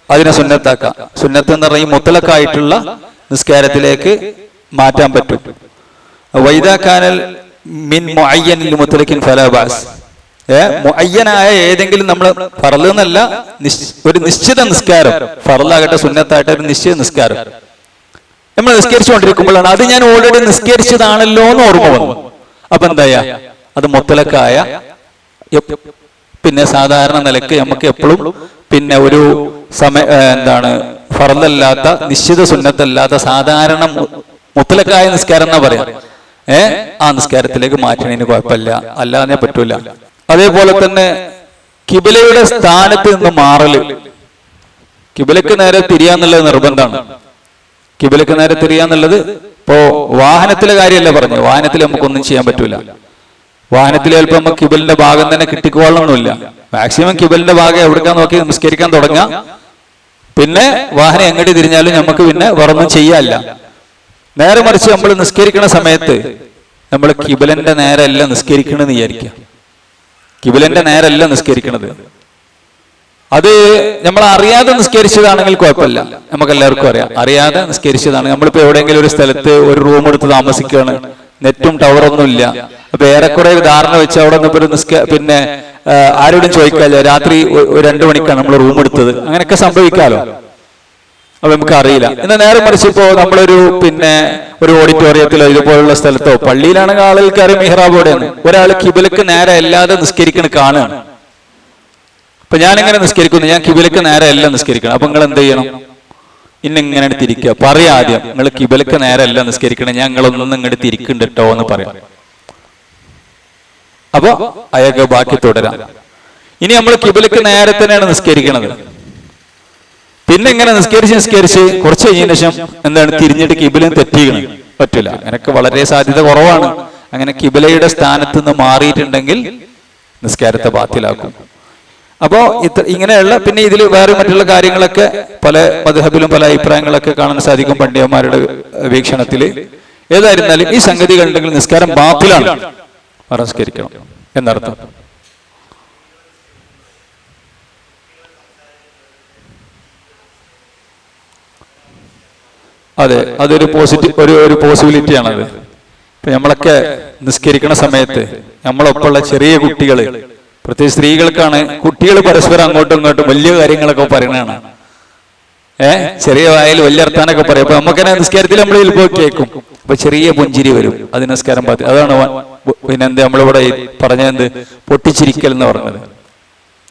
അതിനെ സുന്നത്താക്കാം. സുന്നത്ത് എന്ന് പറഞ്ഞാൽ മുത്തലക്കായിട്ടുള്ള നിസ്കാരത്തിലേക്ക് മാറ്റാൻ പറ്റും. വൈദാ കാനൽ മിൻ മുഅയ്യനിൽ മുത്തലക്കിൻ ഫലാ ബഅസ്. മുഅയ്യനായ ഏതെങ്കിലും നമ്മൾ ഫർള് എന്നല്ല, ഒരു നിശ്ചിത നിസ്കാരം, ഫർളാകട്ടെ സുന്നത്താകട്ടെ, ഒരു നിശ്ചിത നിസ്കാരം നമ്മൾ നിസ്കരിച്ചുകൊണ്ടിരിക്കുമ്പോഴാണ് അത് ഞാൻ ഓൾറെഡി നിസ്കരിച്ചതാണല്ലോ എന്ന് ഓർമ്മ വന്നു. അപ്പൊ എന്താ, അത് മുത്തലക്കായ പിന്നെ സാധാരണ നിലക്ക് നമുക്ക് എപ്പോഴും പിന്നെ ഒരു ഫർളല്ലാത്ത, നിശ്ചിത സുന്നത്തല്ലാത്ത സാധാരണ മുത്തലക്കായ നിസ്കാരം എന്നാ പറയാം. ആ നിസ്കാരത്തിലേക്ക് മാറ്റണതിന് കുഴപ്പമില്ല, അല്ലാതെ പറ്റൂല. അതേപോലെ തന്നെ കിബിലയുടെ സ്ഥാനത്ത് നിന്ന് മാറല്, കിബിലക്ക് നേരെ തിരിയാന്നുള്ളത് നിർബന്ധമാണ്. കിബിലക്ക് നേരെ തിരിയാന്നുള്ളത് ഇപ്പോ വാഹനത്തിലെ കാര്യമല്ല പറഞ്ഞു. വാഹനത്തിൽ നമുക്കൊന്നും ചെയ്യാൻ പറ്റൂല. വാഹനത്തിൽ ചിലപ്പോൾ നമുക്ക് കിബിലിന്റെ ഭാഗം തന്നെ കിട്ടിക്കോളണമെന്നില്ല. മാക്സിമം കിബിലിന്റെ ഭാഗം എവിടേക്കാൻ നോക്കി നിസ്കരിക്കാൻ തുടങ്ങാം. പിന്നെ വാഹനം എങ്ങോട്ട് തിരിഞ്ഞാലും നമുക്ക് പിന്നെ വേറൊന്നും ചെയ്യാല്ല. നേരെ മറിച്ച് നമ്മൾ നിസ്കരിക്കുന്ന സമയത്ത് നമ്മൾ കിബിലന്റെ നേരല്ല നിസ്കരിക്കണമെന്ന് വിചാരിക്കുക. കിബിലന്റെ നേരല്ല നിസ്കരിക്കണത്. അത് നമ്മൾ അറിയാതെ നിസ്കരിച്ചതാണെങ്കിൽ കുഴപ്പമില്ല, നമുക്ക് എല്ലാവർക്കും അറിയാം. അറിയാതെ നിസ്കരിച്ചതാണ്. നമ്മളിപ്പോ എവിടെയെങ്കിലും ഒരു സ്ഥലത്ത് ഒരു റൂം എടുത്ത് താമസിക്കുകയാണ്, നെറ്റും ടവറൊന്നും ഇല്ല. അപ്പൊ ഏറെക്കുറെ ധാരണ വെച്ച് അവിടെ നിന്ന് പിന്നെ ആരോടും ചോദിക്കാല്ലോ, രാത്രി 2 മണിക്കാണ് നമ്മൾ റൂം എടുത്തത്, അങ്ങനെയൊക്കെ സംഭവിക്കാലോ. അപ്പൊ നമുക്ക് അറിയില്ല. എന്നാൽ നേരെ മറിച്ചിപ്പോ നമ്മളൊരു പിന്നെ ഒരു ഓഡിറ്റോറിയത്തിലോ ഇതുപോലുള്ള സ്ഥലത്തോ, പള്ളിയിലാണെങ്കിൽ ആളുകൾക്ക് മിഹ്റാബോടെയാണ്, ഒരാൾ കിബിലക്ക് നേരെ അല്ലാതെ നിസ്കരിക്കണ കാണുകയാണ്. അപ്പൊ ഞാനിങ്ങനെ നിസ്കരിക്കുന്നു, ഞാൻ കിബിലക്ക് നേരെ അല്ല നിസ്കരിക്കണം. അപ്പൊ നിങ്ങൾ എന്ത് ചെയ്യണം? ഇന്നിങ്ങനെ തിരിക്കുക. പറയാം ആദ്യം, നിങ്ങൾ കിബിലക്ക് നേരെ അല്ല നിസ്കരിക്കണം, ഞങ്ങളൊന്നും ഇങ്ങോട്ട് തിരിക്കണ്ടോ എന്ന് പറയാം. അപ്പൊ അയാൾക്ക് ബാക്കി തുടരാം. ഇനി നമ്മൾ കിബിലക്ക് നേരെ തന്നെയാണ് നിസ്കരിക്കണത്. പിന്നെ ഇങ്ങനെ നിസ്കരിച്ച് കുറച്ച് കഴിഞ്ഞതിന് ശേഷം എന്താണ് തിരിഞ്ഞിട്ട് കിബിലയും തെറ്റിക്കണം, പറ്റില്ല. അങ്ങനെയൊക്കെ വളരെ സാധ്യത കുറവാണ്. അങ്ങനെ കിബിലയുടെ സ്ഥാനത്ത് നിന്ന് മാറിയിട്ടുണ്ടെങ്കിൽ നിസ്കാരത്തെ ബാത്തിലാക്കും. അപ്പോ ഇങ്ങനെയുള്ള പിന്നെ ഇതിൽ വേറെ മറ്റുള്ള കാര്യങ്ങളൊക്കെ പല മദ്ഹബിലും പല അഭിപ്രായങ്ങളൊക്കെ കാണാൻ സാധിക്കും പണ്ഡിതന്മാരുടെ വീക്ഷണത്തിൽ. ഏതായിരുന്നാലും ഈ സംഗതികൾ ഉണ്ടെങ്കിൽ നിസ്കാരം ബാത്തിലാണ്, നിസ്കരിക്കണം എന്നർത്ഥം. അതെ, അതൊരു ഒരു പോസിബിലിറ്റിയാണത്. ഇപ്പൊ നമ്മളൊക്കെ നിസ്കരിക്കണ സമയത്ത് നമ്മളൊപ്പമുള്ള ചെറിയ കുട്ടികള്, പ്രത്യേകിച്ച് സ്ത്രീകൾക്കാണ്, കുട്ടികൾ പരസ്പരം അങ്ങോട്ടും ഇങ്ങോട്ടും വലിയ കാര്യങ്ങളൊക്കെ പറയണതാണ്. ചെറിയ വായിൽ വലിയ അർത്ഥാനൊക്കെ പറയും. അപ്പൊ നമുക്കെന്നെ നിസ്കാരത്തിൽ നമ്മൾ ചിലപ്പോൾ കേൾക്കും. അപ്പൊ ചെറിയ പുഞ്ചിരി വരും. അത് നിസ്കാരം പാത്തി. അതാണ് പിന്നെന്ത് നമ്മളിവിടെ പറഞ്ഞത് പൊട്ടിച്ചിരിക്കൽ എന്ന് പറഞ്ഞത്.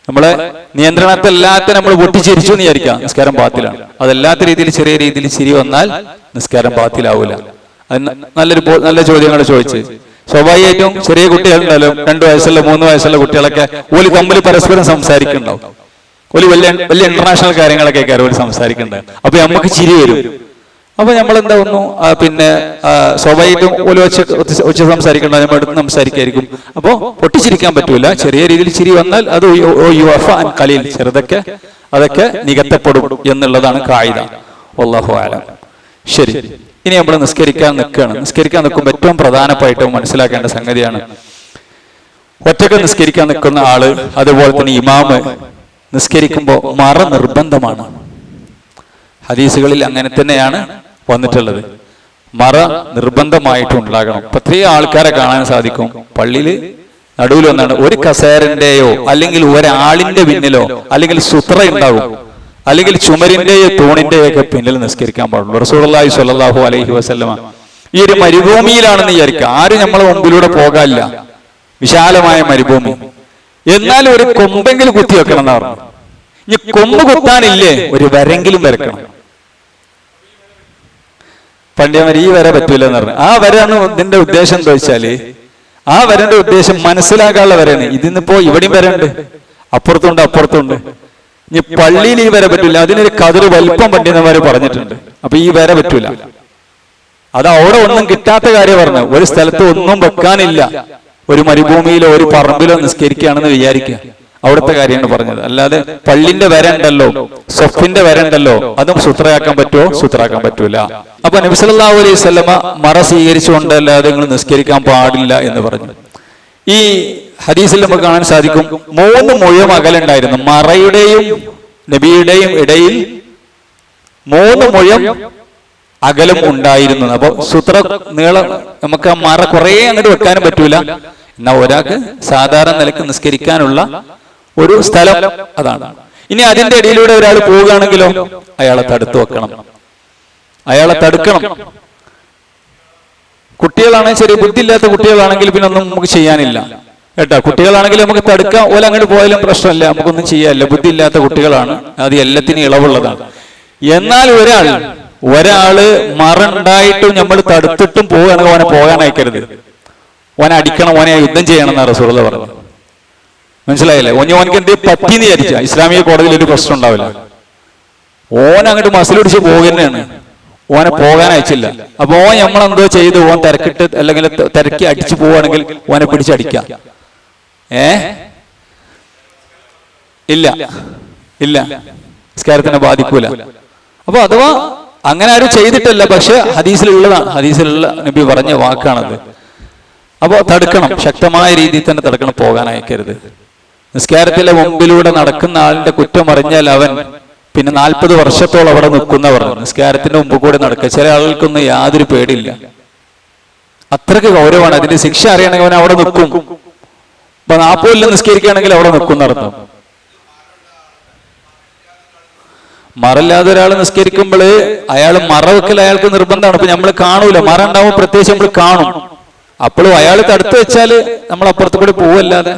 നമ്മളെ നിയന്ത്രണത്തില്ലാത്ത നമ്മൾ പൊട്ടിച്ചിരിച്ചു എന്ന് വിചാരിക്കാം, നിസ്കാരം പാത്തിലാണ്. അതല്ലാത്ത രീതിയിൽ ചെറിയ രീതിയിൽ ചിരി വന്നാൽ നിസ്കാരം പാത്തിലാവൂല. അത് നല്ല ചോദ്യങ്ങൾ ചോദിച്ച് സ്വാഭാവികമായിട്ടും ചെറിയ കുട്ടികളുണ്ടല്ലോ, 2 വയസ്സുള്ള 3 വയസ്സുള്ള കുട്ടികളൊക്കെ ഓല് തമ്മിൽ പരസ്പരം സംസാരിക്കുന്നുണ്ടാവും. ഓല് വലിയ ഇന്റർനാഷണൽ കാര്യങ്ങളൊക്കെ ഓല് സംസാരിക്കുന്നുണ്ട്. അപ്പൊ നമുക്ക് ചിരി വരും. അപ്പൊ നമ്മളെന്താ ഒന്നു പിന്നെ സ്വാഭാവികമായിട്ടും ഓല് ഒച്ച സംസാരിക്കണ്ട, നമ്മൾ അടുത്ത് സംസാരിക്കായിരിക്കും. അപ്പൊ പൊട്ടിച്ചിരിക്കാൻ പറ്റൂല. ചെറിയ രീതിയിൽ ചിരി വന്നാൽ അത് കലയിൽ ചെറുതൊക്കെ അതൊക്കെ നികത്തപ്പെടും എന്നുള്ളതാണ് ഖായിദ. വല്ലാഹു അലം. ശരി, ഇനി നമ്മൾ നിസ്കരിക്കാൻ നിൽക്കുകയാണ്. നിസ്കരിക്കാൻ നിൽക്കുമ്പോൾ ഏറ്റവും പ്രധാനമായിട്ടും മനസ്സിലാക്കേണ്ട സംഗതിയാണ്, ഒറ്റക്ക് നിസ്കരിക്കാൻ നിൽക്കുന്ന ആള് അതുപോലെ തന്നെ ഇമാമ് നിസ്കരിക്കുമ്പോൾ മറ നിർബന്ധമാണ്. ഹദീസുകളിൽ അങ്ങനെ തന്നെയാണ് വന്നിട്ടുള്ളത്. മറ നിർബന്ധമായിട്ടും ഉണ്ടാകണം. പ്രത്യേക ആൾക്കാരെ കാണാൻ സാധിക്കും പള്ളിയിൽ നടുവിൽ വന്നാണ് ഒരു കസേരന്റെയോ അല്ലെങ്കിൽ ഒരാളിന്റെ പിന്നിലോ അല്ലെങ്കിൽ സുത്ര ഉണ്ടാകും, അല്ലെങ്കിൽ ചുമരിന്റെയോ തൂണിന്റെയോ ഒക്കെ പിന്നിൽ നിസ്കരിക്കാൻ പാടുള്ളൂ. റസൂലുള്ളാഹി സ്വല്ലല്ലാഹു അലൈഹി വസല്ലമ ഈ ഒരു മരുഭൂമിയിലാണെന്ന് വിചാരിക്കുക, ആരും നമ്മളെ മുമ്പിലൂടെ പോകാനില്ല, വിശാലമായ മരുഭൂമി, എന്നാലും ഒരു കൊമ്പെങ്കിലും കുത്തി വെക്കണം എന്ന് പറഞ്ഞു. ഇനി കൊമ്പ് കുത്താനില്ലേ, ഒരു വരെങ്കിലും വരക്കണം. പണ്ഡിതന്മാർ ഈ വര പറ്റൂല എന്ന് പറഞ്ഞു. ആ വരാണ് ഇതിന്റെ ഉദ്ദേശം എന്താ വെച്ചാല്, ആ വരന്റെ ഉദ്ദേശം മനസ്സിലാക്കാനുള്ള വരയാണ്. ഇതിന്നിപ്പോ ഇവിടെയും വരണ്ട്, അപ്പുറത്തുണ്ട് അപ്പുറത്തുണ്ട്. ഇനി പള്ളിയിൽ ഈ വര പറ്റൂല, അതിനൊരു കതിർ വലിപ്പം പണ്ഡിതന്മാര് പറഞ്ഞിട്ടുണ്ട്. അപ്പൊ ഈ വര പറ്റൂല. അത് അവിടെ ഒന്നും കിട്ടാത്ത കാര്യം പറഞ്ഞു. ഒരു സ്ഥലത്ത് ഒന്നും വെക്കാനില്ല, ഒരു മരുഭൂമിയിലോ ഒരു പറമ്പിലോ നിസ്കരിക്കുകയാണെന്ന് വിചാരിക്കുക, അവിടുത്തെ കാര്യമാണ് പറഞ്ഞത്. അല്ലാതെ പള്ളിന്റെ വര ഉണ്ടല്ലോ, സൊഫിന്റെ വര ഉണ്ടല്ലോ, അതും സുത്രയാക്കാൻ പറ്റുമോ? സുത്രാക്കാൻ പറ്റൂല. അപ്പൊ നബി സല്ലല്ലാഹു അലൈഹി വസല്ലമ മറ സ്വീകരിച്ചുകൊണ്ടല്ലാതെ നിങ്ങൾ നിസ്കരിക്കാൻ പാടില്ല എന്ന് പറഞ്ഞു. ഈ ഹദീസിൽ നമുക്ക് കാണാൻ സാധിക്കും 3 മുഴം അകലുണ്ടായിരുന്നു. മറയുടെയും നബിയുടെയും ഇടയിൽ 3 മുഴം അകലം ഉണ്ടായിരുന്നു. അപ്പൊ സൂത്ര നീളം നമുക്ക് ആ മറ കുറെ അങ്ങോട്ട് വെക്കാനും പറ്റൂല. എന്നാ ഒരാൾക്ക് സാധാരണ നിലക്ക് നിസ്കരിക്കാനുള്ള ഒരു സ്ഥലം അതാണ്. ഇനി അതിന്റെ ഇടയിലൂടെ ഒരാൾ പോവുകയാണെങ്കിലോ അയാളെ തടുത്തു വെക്കണം, അയാളെ തടുക്കണം. കുട്ടികളാണെങ്കിൽ ശരി, ബുദ്ധിയില്ലാത്ത കുട്ടികളാണെങ്കിൽ പിന്നെ ഒന്നും നമുക്ക് ചെയ്യാനില്ല കേട്ടോ. കുട്ടികളാണെങ്കിൽ നമുക്ക് തടുക്കാം, ഓല അങ്ങോട്ട് പോയാലും പ്രശ്നമില്ല, നമുക്കൊന്നും ചെയ്യാനില്ല. ബുദ്ധിയില്ലാത്ത കുട്ടികളാണ്, അത് എല്ലാത്തിനും ഇളവുള്ളതാണ്. എന്നാൽ ഒരാള് മറ ഉണ്ടായിട്ടും നമ്മൾ തടുത്തിട്ടും പോവുകയാണെങ്കിൽ ഓനെ പോകാൻ അയക്കരുത്, ഓനെ അടിക്കണം, ഓനെ യുദ്ധം ചെയ്യണം എന്നാണ് റസൂലുള്ളാഹി പറഞ്ഞു. മനസ്സിലായില്ലേ? ഓനക്ക് എന്ത് പറ്റിന്ന് വിചാരിച്ച ഇസ്ലാമിക കോടതിയിൽ ഒരു പ്രശ്നം ഉണ്ടാവില്ല. ഓൻ അങ്ങോട്ട് മസിലൊടിച്ച് പോകുന്നതാണ്, ഓനെ പോകാൻ അയച്ചില്ല. അപ്പൊ ഓൻ നമ്മളെന്തോ ചെയ്ത് ഓൻ തിരക്കിട്ട് അല്ലെങ്കിൽ തിരക്കി അടിച്ചു പോവുകയാണെങ്കിൽ ഓനെ പിടിച്ചടിക്കാം. ഇല്ല ഇല്ല, നിസ്കാരത്തിനെ ബാധിക്കൂല. അപ്പൊ അഥവാ അങ്ങനെ ആരും ചെയ്തിട്ടല്ല, പക്ഷെ ഹദീസിലുള്ളതാണ്, ഹദീസിലുള്ള നബി പറഞ്ഞ വാക്കാണത്. അപ്പോ തടുക്കണം, ശക്തമായ രീതിയിൽ തന്നെ തടുക്കണം, പോകാൻ അയക്കരുത്. നിസ്കാരത്തിലെ മുമ്പിലൂടെ നടക്കുന്ന ആളിന്റെ കുറ്റം അറിഞ്ഞാൽ അവൻ പിന്നെ 40 വർഷത്തോളം അവിടെ നിൽക്കുന്നവർ. നിസ്കാരത്തിന്റെ മുമ്പ് കൂടെ നടക്കുക. ചില ആളുകൾക്കൊന്നും യാതൊരു പേടിയില്ല, അത്രയ്ക്ക് ഗൗരവമാണ്. അതിന്റെ ശിക്ഷ അറിയണമെങ്കിൽ അവൻ അവിടെ നിൽക്കും. അപ്പൊ 40 കൊല്ലം നിസ്കരിക്കുകയാണെങ്കിൽ അവിടെ നിൽക്കും നടത്തും. മറല്ലാതെ ഒരാൾ നിസ്കരിക്കുമ്പോൾ അയാൾ മറ വെക്കൽ അയാൾക്ക് നിർബന്ധമാണ്. ഇപ്പൊ നമ്മൾ കാണൂല, മറ ഉണ്ടാവും, പ്രത്യേകിച്ച് നമ്മൾ കാണും. അപ്പോഴും അയാൾ തടുത്തു വെച്ചാല് നമ്മൾ അപ്പുറത്ത് കൂടി പോവല്ലാതെ.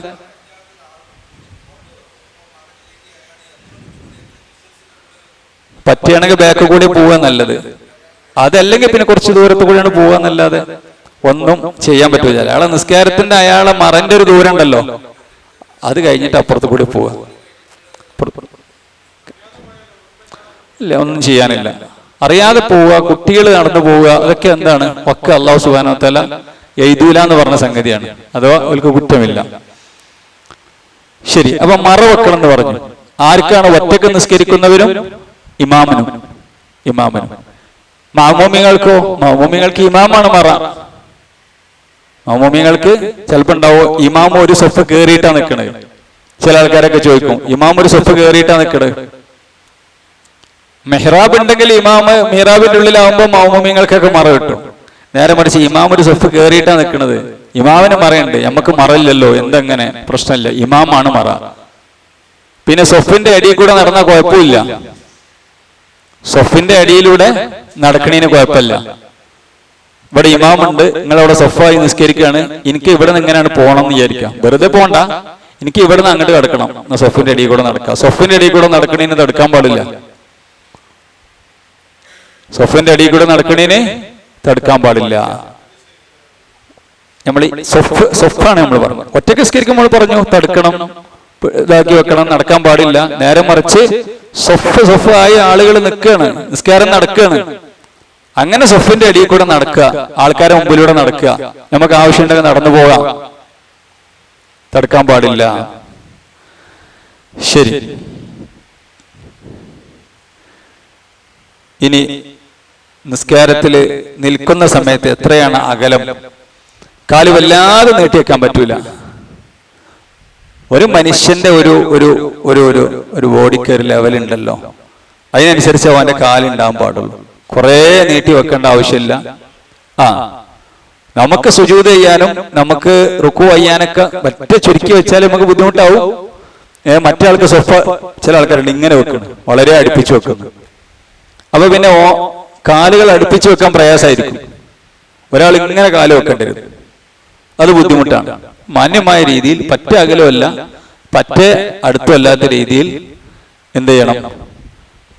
പറ്റുകയാണെങ്കിൽ ബാക്ക് കൂടി പോവുക നല്ലത്. അതല്ലെങ്കിൽ പിന്നെ കുറച്ച് ദൂരത്ത് കൂടിയാണ് പോവാന്നല്ലാതെ ഒന്നും ചെയ്യാൻ പറ്റൂല. അയാളെ നിസ്കാരത്തിന്റെ അയാളെ മറന്റെ ഒരു ദൂരം ഉണ്ടല്ലോ, അത് കഴിഞ്ഞിട്ട് അപ്പുറത്ത് കൂടി പോവുക. ഇല്ല, ഒന്നും ചെയ്യാനില്ല. അറിയാതെ പോവുക, കുട്ടികൾ നടന്നു പോവുക, അതൊക്കെ എന്താണ്? ഒക്കെ അല്ലാഹു സുബ്ഹാനഹു വ തആല എഴുതൂല എന്ന് പറഞ്ഞ സംഗതിയാണ്. അഥവാ അവർക്ക് കുറ്റമില്ല. ശരി, അപ്പൊ മറ വെക്കണം എന്ന് പറഞ്ഞു. ആർക്കാണ്? ഒറ്റക്ക് നിസ്കരിക്കുന്നവരും ഇമാമിനും. മാമൂമികൾക്കോ? മാമൂമികൾക്ക് ഇമാമാണ് മറ. മാമൂമികൾക്ക് ചിലപ്പോ ഉണ്ടാവോ ഇമാം ഒരു സൊഫ് കയറിയിട്ടാ നിൽക്കണത്. ചില ആൾക്കാരൊക്കെ ചോദിക്കും, ഇമാം ഒരു സൊഫ് കയറിയിട്ടാ നിൽക്കണത്. മെഹ്റാബ് ഉണ്ടെങ്കിൽ ഇമാമ് മെഹ്റാബിന്റെ ഉള്ളിലാവുമ്പോ മാമൂമികൾക്കൊക്കെ മറ കിട്ടും. നേരെ മറിച്ച് ഇമാം ഒരു സൊഫ് കയറിയിട്ടാ നിൽക്കുന്നത്, ഇമാമിന് മറയുണ്ട്, നമുക്ക് മറയില്ലല്ലോ, എന്തെങ്ങനെ? പ്രശ്നമില്ല, ഇമാമാണ് മറ. പിന്നെ സൊഫിന്റെ അടിയിൽ കൂടെ നടന്നാൽ കുഴപ്പമില്ല, സൊഫിന്റെ അടിയിലൂടെ നടക്കണേന് കുഴപ്പമില്ല. ഇവിടെ ഇമാമുണ്ട്, നിങ്ങളവിടെ സൊഫായി നിസ്കരിക്കുകയാണ്, എനിക്ക് ഇവിടെ നിന്ന് എങ്ങനെയാണ് പോകണം എന്ന് വിചാരിക്കാം. വെറുതെ പോകണ്ട, എനിക്ക് ഇവിടെ നിന്ന് അങ്ങോട്ട് കിടക്കണം, എന്നാൽ സൊഫിന്റെ അടിയിൽ കൂടെ നടക്കാം. സൊഫിന്റെ അടിയിൽ കൂടെ നടക്കണേന് തടുക്കാൻ പാടില്ല, സൊഫിന്റെ അടിയിൽ കൂടെ നടക്കണേന് തടുക്കാൻ പാടില്ല. നമ്മൾ സൊഫാണ് നമ്മൾ പറഞ്ഞത്. ഒറ്റയ്ക്ക് നിസ്കരിക്കുമ്പോൾ പറഞ്ഞു തടുക്കണം, ഇതാക്കി വെക്കണം, നടക്കാൻ പാടില്ല. നേരെ മറിച്ച് സൊഫ് ആയ ആളുകൾ നിൽക്കുകയാണ്, നിസ്കാരം നടക്കുകയാണ്, അങ്ങനെ സൊഫിന്റെ അടിയിൽ കൂടെ നടക്കുക, ആൾക്കാരെ മുമ്പിലൂടെ നടക്കുക, നമുക്ക് ആവശ്യമുണ്ടെങ്കിൽ നടന്നു പോകാം, തടുക്കാൻ പാടില്ല. ശരി, ഇനി നിസ്കാരത്തില് നിൽക്കുന്ന സമയത്ത് എത്രയാണ് അകലം? കാല് വല്ലാതെ നീട്ടിവെക്കാൻ പറ്റൂല. ഒരു മനുഷ്യന്റെ ഒരു ഒരു ഒരു ഒരു ബോഡിക്ക് ഒരു ലെവൽ ഉണ്ടല്ലോ, അതിനനുസരിച്ച് അവന്റെ കാലുണ്ടാകാൻ പാടുള്ളൂ. കുറേ നീട്ടി വെക്കേണ്ട ആവശ്യമില്ല. നമുക്ക് സുജൂദ് ചെയ്യാനും നമുക്ക് റുക്കു ചെയ്യാനൊക്കെ മറ്റേ ചുരുക്കി വെച്ചാൽ നമുക്ക് ബുദ്ധിമുട്ടാവും. മറ്റേ ആൾക്ക് സൊഫ ചില ആൾക്കാരുണ്ട് ഇങ്ങനെ വെക്കണം, വളരെ അടുപ്പിച്ചു വെക്കുന്നു. അപ്പൊ പിന്നെ കാലുകൾ അടുപ്പിച്ചു വെക്കാൻ പ്രയാസമായിരിക്കും. ഒരാൾ ഇങ്ങനെ കാല് വെക്കേണ്ടത് അത് ബുദ്ധിമുട്ടാണ്. മാന്യമായ രീതിയിൽ പറ്റ അകലുമല്ല പറ്റ അടുത്തുമല്ലാത്ത രീതിയിൽ എന്ത് ചെയ്യണം?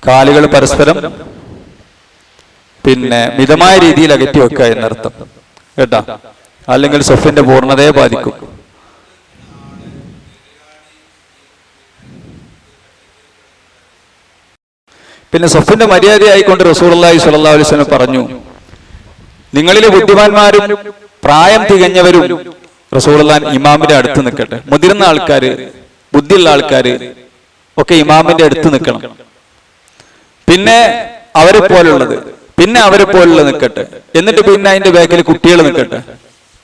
കാലുകൾ പരസ്പരം മിതമായ രീതിയിൽ അകറ്റി വെക്കുക എന്നർത്ഥം കേട്ടാ. അല്ലെങ്കിൽ സൊഫിന്റെ പൂർണ്ണതയെ ബാധിക്കും. പിന്നെ സൊഫിന്റെ മര്യാദയായിക്കൊണ്ട് റസൂലുള്ളാഹി സ്വല്ലല്ലാഹു അലൈഹി വസല്ലം പറഞ്ഞു, നിങ്ങളിലെ ബുദ്ധിമാന്മാരും പ്രായം തികഞ്ഞവരും റസൂലുള്ളാഹി ഇമാമിന്റെ അടുത്ത് നിൽക്കട്ടെ. മുതിർന്ന ആൾക്കാര്, ബുദ്ധിയുള്ള ആൾക്കാര് ഒക്കെ ഇമാമിന്റെ അടുത്ത് നിൽക്കണം. പിന്നെ അവരെ പോലുള്ളത്, പിന്നെ അവരെ പോലുള്ള നിൽക്കട്ടെ. എന്നിട്ട് പിന്നെ അതിന്റെ ബാക്കിൽ കുട്ടികൾ നിൽക്കട്ടെ.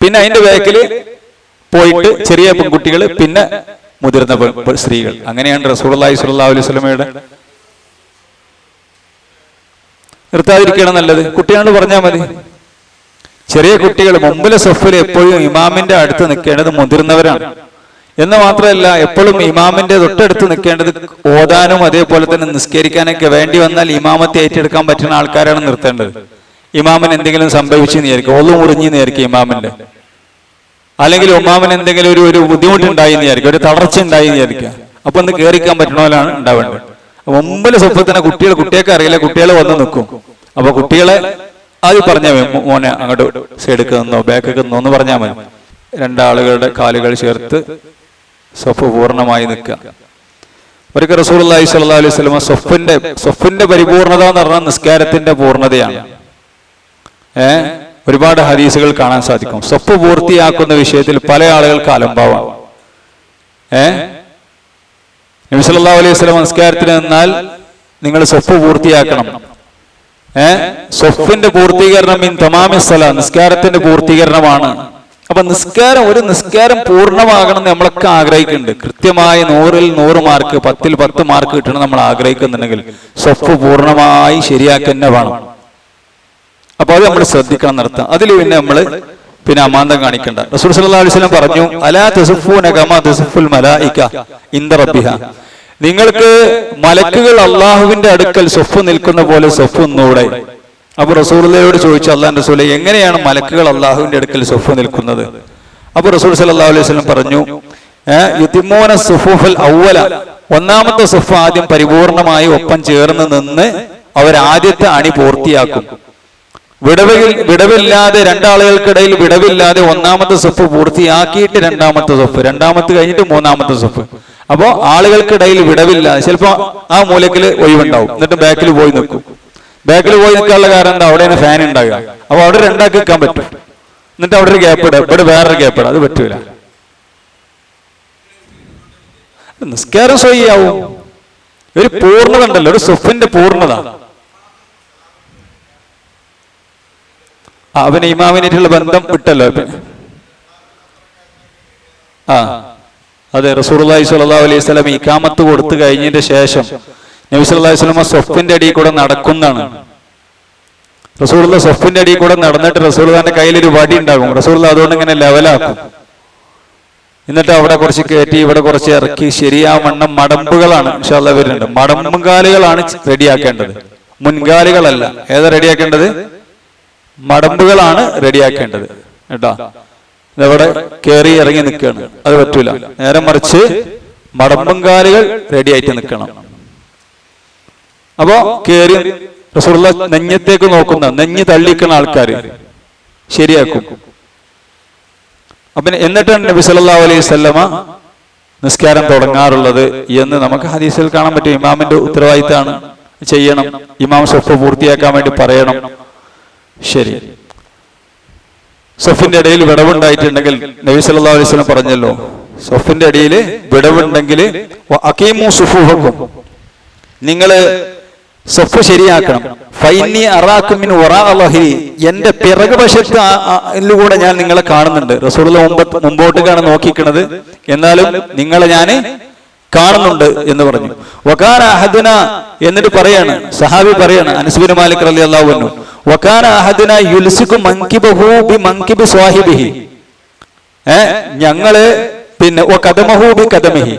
പിന്നെ അതിന്റെ ബാക്കിൽ പോയിട്ട് ചെറിയ പെൺകുട്ടികൾ, പിന്നെ മുതിർന്ന സ്ത്രീകൾ. അങ്ങനെയാണ് റസൂലുള്ളാഹി സ്വല്ലല്ലാഹു അലൈഹി വസല്ലമയുടെ. നിർത്താതിരിക്കണം നല്ലത്. കുട്ടികളോട് പറഞ്ഞാൽ മതി. ചെറിയ കുട്ടികൾ മുമ്പിലെ സഫിൽ എപ്പോഴും ഇമാമിന്റെ അടുത്ത് നിൽക്കേണ്ടത് മുതിർന്നവരാണ്. എന്ന് മാത്രമല്ല, എപ്പോഴും ഇമാമിന്റെ തൊട്ടടുത്ത് നിൽക്കേണ്ടത് ഓതാനും അതേപോലെ തന്നെ നിസ്കരിക്കാനൊക്കെ വേണ്ടി വന്നാൽ ഇമാമത്തെ ഏറ്റെടുക്കാൻ പറ്റുന്ന ആൾക്കാരാണ് നിർത്തേണ്ടത്. ഇമാമിന് എന്തെങ്കിലും സംഭവിച്ചെന്ന് വിചാരിക്കും, ഒന്നു മുറിഞ്ഞെന്ന് വിചാരിക്കും ഇമാമിന്റെ, അല്ലെങ്കിൽ ഇമാമിന് എന്തെങ്കിലും ഒരു ബുദ്ധിമുട്ടുണ്ടായി എന്ന് വിചാരിക്കും, ഒരു തളർച്ച ഉണ്ടായി എന്ന് വിചാരിക്കുക. അപ്പൊ ഒന്ന് കയറിക്കാൻ പറ്റണോലാണ് ഉണ്ടാവേണ്ടത്. മുമ്പിലെ സഫിൽ തന്നെ കുട്ടികൾക്ക് അറിയില്ല, കുട്ടികൾ വന്ന് നിൽക്കും. അപ്പൊ കുട്ടികളെ ആദ്യം പറഞ്ഞാൽ മതി, മോനെ അങ്ങോട്ട് സൈഡിൽ നിന്നോ ബാക്കൊക്കെ നിന്നോ എന്ന് പറഞ്ഞാൽ മതി. രണ്ടാളുകളുടെ കാലുകൾ ചേർത്ത് സഫ് പൂർണ്ണമായി നിൽക്കുക. ഒരിക്കൽ റസൂലുള്ളാഹി സ്വല്ലല്ലാഹു അലൈഹി വസല്ലം സഫിന്റെ പരിപൂർണത എന്ന് പറഞ്ഞാൽ നിസ്കാരത്തിന്റെ പൂർണ്ണതയാണ്. ഒരുപാട് ഹദീസുകൾ കാണാൻ സാധിക്കും. സഫ് പൂർത്തിയാക്കുന്ന വിഷയത്തിൽ പല ആളുകൾക്ക് അലംഭാവമാണ്. നബി സല്ലല്ലാഹു അലൈഹി വസല്ലം നിസ്കാരത്തിന് നിന്നാൽ നിങ്ങൾ സഫ് പൂർത്തിയാക്കണം. സഫിന്റെ പൂർത്തീകരണം മിൻ തമാമിസ് സലാ, നിസ്കാരത്തിന്റെ പൂർത്തീകരണമാണ്. അപ്പൊ ഒരു നിസ്കാരം പൂർണ്ണമാകണമെന്ന് നമ്മളൊക്കെ ആഗ്രഹിക്കുന്നുണ്ട്. കൃത്യമായി 100ൽ 100 മാർക്ക്, 10ൽ 10 മാർക്ക് കിട്ടണം നമ്മൾ ആഗ്രഹിക്കുന്നുണ്ടെങ്കിൽ സഫ് പൂർണ്ണമായി ശരിയാക്കി തന്നെ വേണം. അപ്പൊ അത് നമ്മൾ ശ്രദ്ധിക്കണം നടത്താം. അതിൽ നമ്മൾ അമാന്തം കാണിക്കണ്ട. റസൂൽ സല്ലല്ലാഹു അലൈഹി വസല്ലം പറഞ്ഞു, അലാ തസഫൂന കമാ തസഫുൽ മലായിക ഇൻദ റബ്ബിഹ, നിങ്ങൾക്ക് മലക്കുകൾ അള്ളാഹുവിന്റെ അടുക്കൽ സഫ് നിൽക്കുന്ന പോലെ സഫ് ഒന്നൂടെ. അപ്പൊ റസൂലുള്ളാഹിയോട് ചോദിച്ചു, അല്ലാഹുവിന്റെ റസൂലേ, എങ്ങനെയാണ് മലക്കുകൾ അള്ളാഹുവിന്റെ അടുക്കൽ സഫ് നിൽക്കുന്നത്? അപ്പൊ റസൂൽ സല്ലല്ലാഹു അലൈഹി വസല്ലം പറഞ്ഞു, യുതിമൂന സുഫൂഫൽ അവ്വല, ഒന്നാമത്തെ സഫ് ആദ്യം പരിപൂർണമായി ഒപ്പം ചേർന്ന് നിന്ന് അവർ ആദ്യത്തെ അണി പൂർത്തിയാക്കും. വിടവില്ലാതെ, രണ്ടാളുകൾക്കിടയിൽ വിടവില്ലാതെ ഒന്നാമത്തെ സഫ് പൂർത്തിയാക്കിയിട്ട് രണ്ടാമത്തെ സഫ്, രണ്ടാമത്തെ കഴിഞ്ഞിട്ട് മൂന്നാമത്തെ സഫ്. അപ്പോ ആളുകൾക്കിടയിൽ വിടവില്ലാതെ, ചിലപ്പോ ആ മൂലക്കില് ഒഴിവുണ്ടാവും, എന്നിട്ട് ബാക്കിൽ പോയി നിൽക്കും. ബാക്കിൽ പോയി നിൽക്കാനുള്ള കാരണം എന്താ? അവിടെയാണ് ഫാൻ ഉണ്ടാകുക. അപ്പൊ അവിടെ രണ്ടാക്കി നിൽക്കാൻ പറ്റും. എന്നിട്ട് അവിടെ ഒരു ഗ്യാപ്പ് ഇടുക, ഇവിടെ വേറൊരു ഗ്യാപ്പ് ഇടുക. അത് പറ്റൂല. നിസ്കാരം സ്വയ്യാവും. ഒരു പൂർണ്ണത ഉണ്ടല്ലോ, ഒരു സഫിന്റെ പൂർണ്ണത. അവന് ഇമാമിനായിട്ടുള്ള ബന്ധം വിട്ടല്ലോ. അതെ, റസൂലുള്ളാഹി സ്വല്ലല്ലാഹു അലൈഹി വസല്ലം ഇഖാമത്ത് കൊടുത്തു കഴിഞ്ഞതിന്റെ ശേഷം നബി സല്ലല്ലാഹു അലൈഹി വസല്ലം സഫിന്റെ അടിയിൽ കൂടെ നടക്കുന്നതാണ്. റസൂലുള്ള സഫിന്റെ അടിയിൽ കൂടെ നടന്നിട്ട് റസൂലുള്ളാഹിന്റെ കയ്യിലൊരു വടി ഉണ്ടാകും. റസൂലുള്ള അതുകൊണ്ട് ഇങ്ങനെ ലെവലാക്കും. എന്നിട്ട് അവിടെ കുറച്ച് കയറ്റി ഇവിടെ കുറച്ച് ഇറക്കി ശരിയാവണ്ണം മടമ്പുകളാണ് ഇൻഷാ അല്ലാഹ് വരുന്നുണ്ട്. മടമ്പുകാലുകളാണ് റെഡിയാക്കേണ്ടത്, മുൻകാലുകളല്ല. ഏതാ റെഡിയാക്കേണ്ടത്? മടമ്പുകളാണ് റെഡിയാക്കേണ്ടത് കേട്ടോ. ഇതവിടെ കയറി ഇറങ്ങി നിൽക്കുകയാണ്, അത് പറ്റൂല. നേരെ മറിച്ച് മടമ്പുംകാലുകൾ റെഡിയായിട്ട് നിൽക്കണം. അപ്പോ കയറി റസൂലുള്ള നെഞ്ഞത്തേക്ക് നോക്കുന്ന, നെഞ്ഞ് തള്ളിക്കുന്ന ആൾക്കാർ ശരിയാക്കും. അപ്പൊ എന്നിട്ടാണ് നബി സല്ലല്ലാഹു അലൈഹി വസല്ലമ നിസ്കാരം തുടങ്ങാറുള്ളത് എന്ന് നമുക്ക് ഹദീസിൽ കാണാൻ പറ്റും. ഇമാമിന്റെ ഉത്തരവാദിത്തമാണ്, ചെയ്യണം. ഇമാം സഫ് പൂർത്തിയാക്കാൻ വേണ്ടി പറയണം. ശരി, സഫിന്റെ ഇടയിൽ വിടവുണ്ടായിട്ടുണ്ടെങ്കിൽ നബി സല്ലല്ലാഹു അലൈഹി വസല്ലം പറഞ്ഞല്ലോ, സഫിന്റെ ഇടയിൽ വിടവുണ്ടെങ്കിൽ അഖീമു സുഫൂഹക്കും, നിങ്ങള് സഫ് ശരിയാക്കണം. ഫൈനി അറാക്കും മിൻ വറാഅ ലഹരി, എന്റെ പിറകുവശത്തിലൂടെ ഞാൻ നിങ്ങളെ കാണുന്നുണ്ട്. റസൂലുള്ളാഹി മുമ്പോട്ടേക്കാണ് നോക്കിക്കുന്നത്, എന്നാലും നിങ്ങളെ ഞാൻ കാണുന്നുണ്ട് എന്ന് പറഞ്ഞു. വകാന അഹദുന എന്നിട്ട് പറയാണ്, സഹാബി പറയാണ്, അനസ് ബിൻ മാലിക് റളിയല്ലാഹു അൻഹു, വകാന അഹദുന യുൽസികു മൻകിബഹു ബി മൻകിബി സ്വാഹിബിഹി, ഞങ്ങള് പിന്നെ കദമഹു ബി കദമിഹി,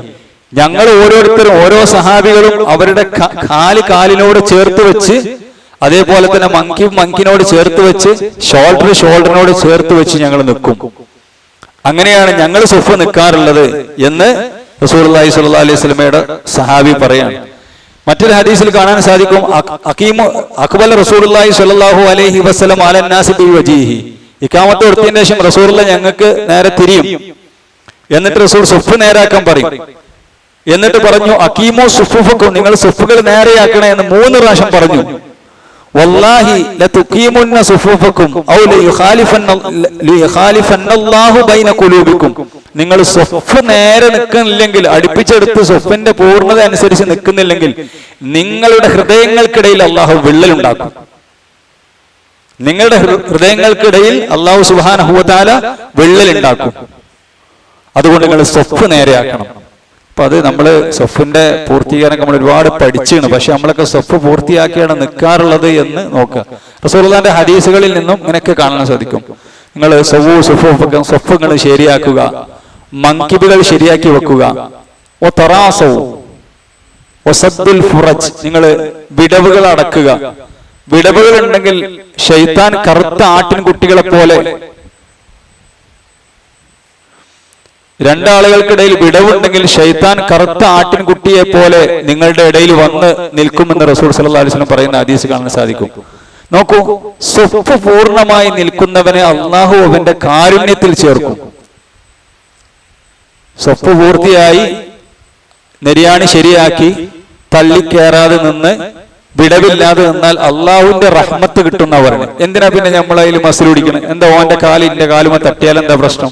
ഞങ്ങൾ ഓരോരുത്തരും ഓരോ സഹാബികളും അവരുടെ കാലിനോട് ചേർത്ത് വെച്ച്, അതേപോലെ തന്നെ മങ്കിനോട് ചേർത്ത് വെച്ച്, ഷോൾഡറിനോട് ചേർത്ത് വെച്ച് ഞങ്ങൾ നിൽക്കും. അങ്ങനെയാണ് ഞങ്ങൾ സുഫ് നിൽക്കാറുള്ളത് എന്ന് റസൂലുള്ളാഹി സ്വല്ലല്ലാഹു അലൈഹി വസല്ലമയുടെ സഹാബി പറയാണ്. മറ്റൊരു ഹദീസിൽ കാണാൻ സാധിക്കും, അഖ്ബല റസൂലുള്ളാഹി സ്വല്ലല്ലാഹു അലൈഹി വസല്ലം അലന്നാസി ബിവജീഹി, ഇഖാമത്ത് കൊടുത്തതിന് ശേഷം റസൂലുള്ളാഹി ഞങ്ങൾക്ക് നേരെ തിരിയും, എന്നിട്ട് റസൂൽ സുഫ് നേരാക്കാൻ പറയും. എന്നിട്ട് പറഞ്ഞു, അക്കീമോ സുഫുഫക്കും, നിങ്ങൾ സുഫുകൾ നേരെയാക്കണേ എന്ന് 3 പ്രാവശ്യം പറഞ്ഞു. വല്ലാഹി ലതുഖീമുന്ന സുഫുഫക്കും ഔ ലിയഖാലിഫന്നല്ലാഹു ബൈന ഖുലൂബിക്കും, നിങ്ങൾ സുഫ് നേരെ നിൽക്കുന്നില്ലെങ്കിൽ, അടുപ്പിച്ചെടുത്ത് സുഫിന്റെ പൂർണ്ണത അനുസരിച്ച് നിൽക്കുന്നില്ലെങ്കിൽ നിങ്ങളുടെ ഹൃദയങ്ങൾക്കിടയിൽ അള്ളാഹു വിള്ളലുണ്ടാക്കും. നിങ്ങളുടെ ഹൃദയങ്ങൾക്കിടയിൽ അള്ളാഹു സുബ്ഹാനഹു വ തആല വിള്ളലുണ്ടാക്കും. അതുകൊണ്ട് നിങ്ങൾ സുഫ് നേരെയാക്കണം. അപ്പൊ അത് നമ്മള് സൊഫിന്റെ പൂർത്തീകരണം നമ്മൾ ഒരുപാട് പഠിച്ചാണ്, പക്ഷെ നമ്മളൊക്കെ സൊഫ് പൂർത്തിയാക്കിയാണ് നിൽക്കാറുള്ളത് എന്ന് നോക്കുക. റസൂലുള്ളാഹിന്റെ ഹദീസുകളിൽ നിന്നും ഇങ്ങനെയൊക്കെ കാണാൻ സാധിക്കും. നിങ്ങൾ സൊഫുകൾ ശരിയാക്കുക, മങ്കിബുകൾ ശരിയാക്കി വെക്കുക, നിങ്ങൾ വിടവുകൾ അടക്കുക. വിടവുകൾ ഉണ്ടെങ്കിൽ ശൈത്താൻ കറുത്ത ആട്ടിൻകുട്ടികളെ പോലെ, രണ്ടാളുകൾക്കിടയിൽ വിടവുണ്ടെങ്കിൽ ശൈത്താൻ കറുത്ത ആട്ടിൻകുട്ടിയെ പോലെ നിങ്ങളുടെ ഇടയിൽ വന്ന് നിൽക്കുമെന്ന് റസൂൽ സല്ലല്ലാഹു അലൈഹി വസല്ലം പറയുന്ന ഹദീസ് കാണാൻ സാധിക്കും. നോക്കൂ, സുഫ് പൂർണ്ണമായി നിൽക്കുന്നവനെ അള്ളാഹു അവന്റെ കാരുണ്യത്തിൽ ചേർക്കും. സുഫ് പൂർത്തിയായി നെരിയാണി ശരിയാക്കി തള്ളിക്കേറാതെ നിന്ന് വിടവില്ലാതെ നിന്നാൽ അള്ളാഹുവിന്റെ റഹ്മത്ത് കിട്ടുന്നവർ. എന്തിനാ പിന്നെ നമ്മളതിൽ മസിൽ പിടിക്കണം? എന്താ ഓന്റെ ഇന്റെ കാലുമ തട്ടിയാൽ എന്താ പ്രശ്നം?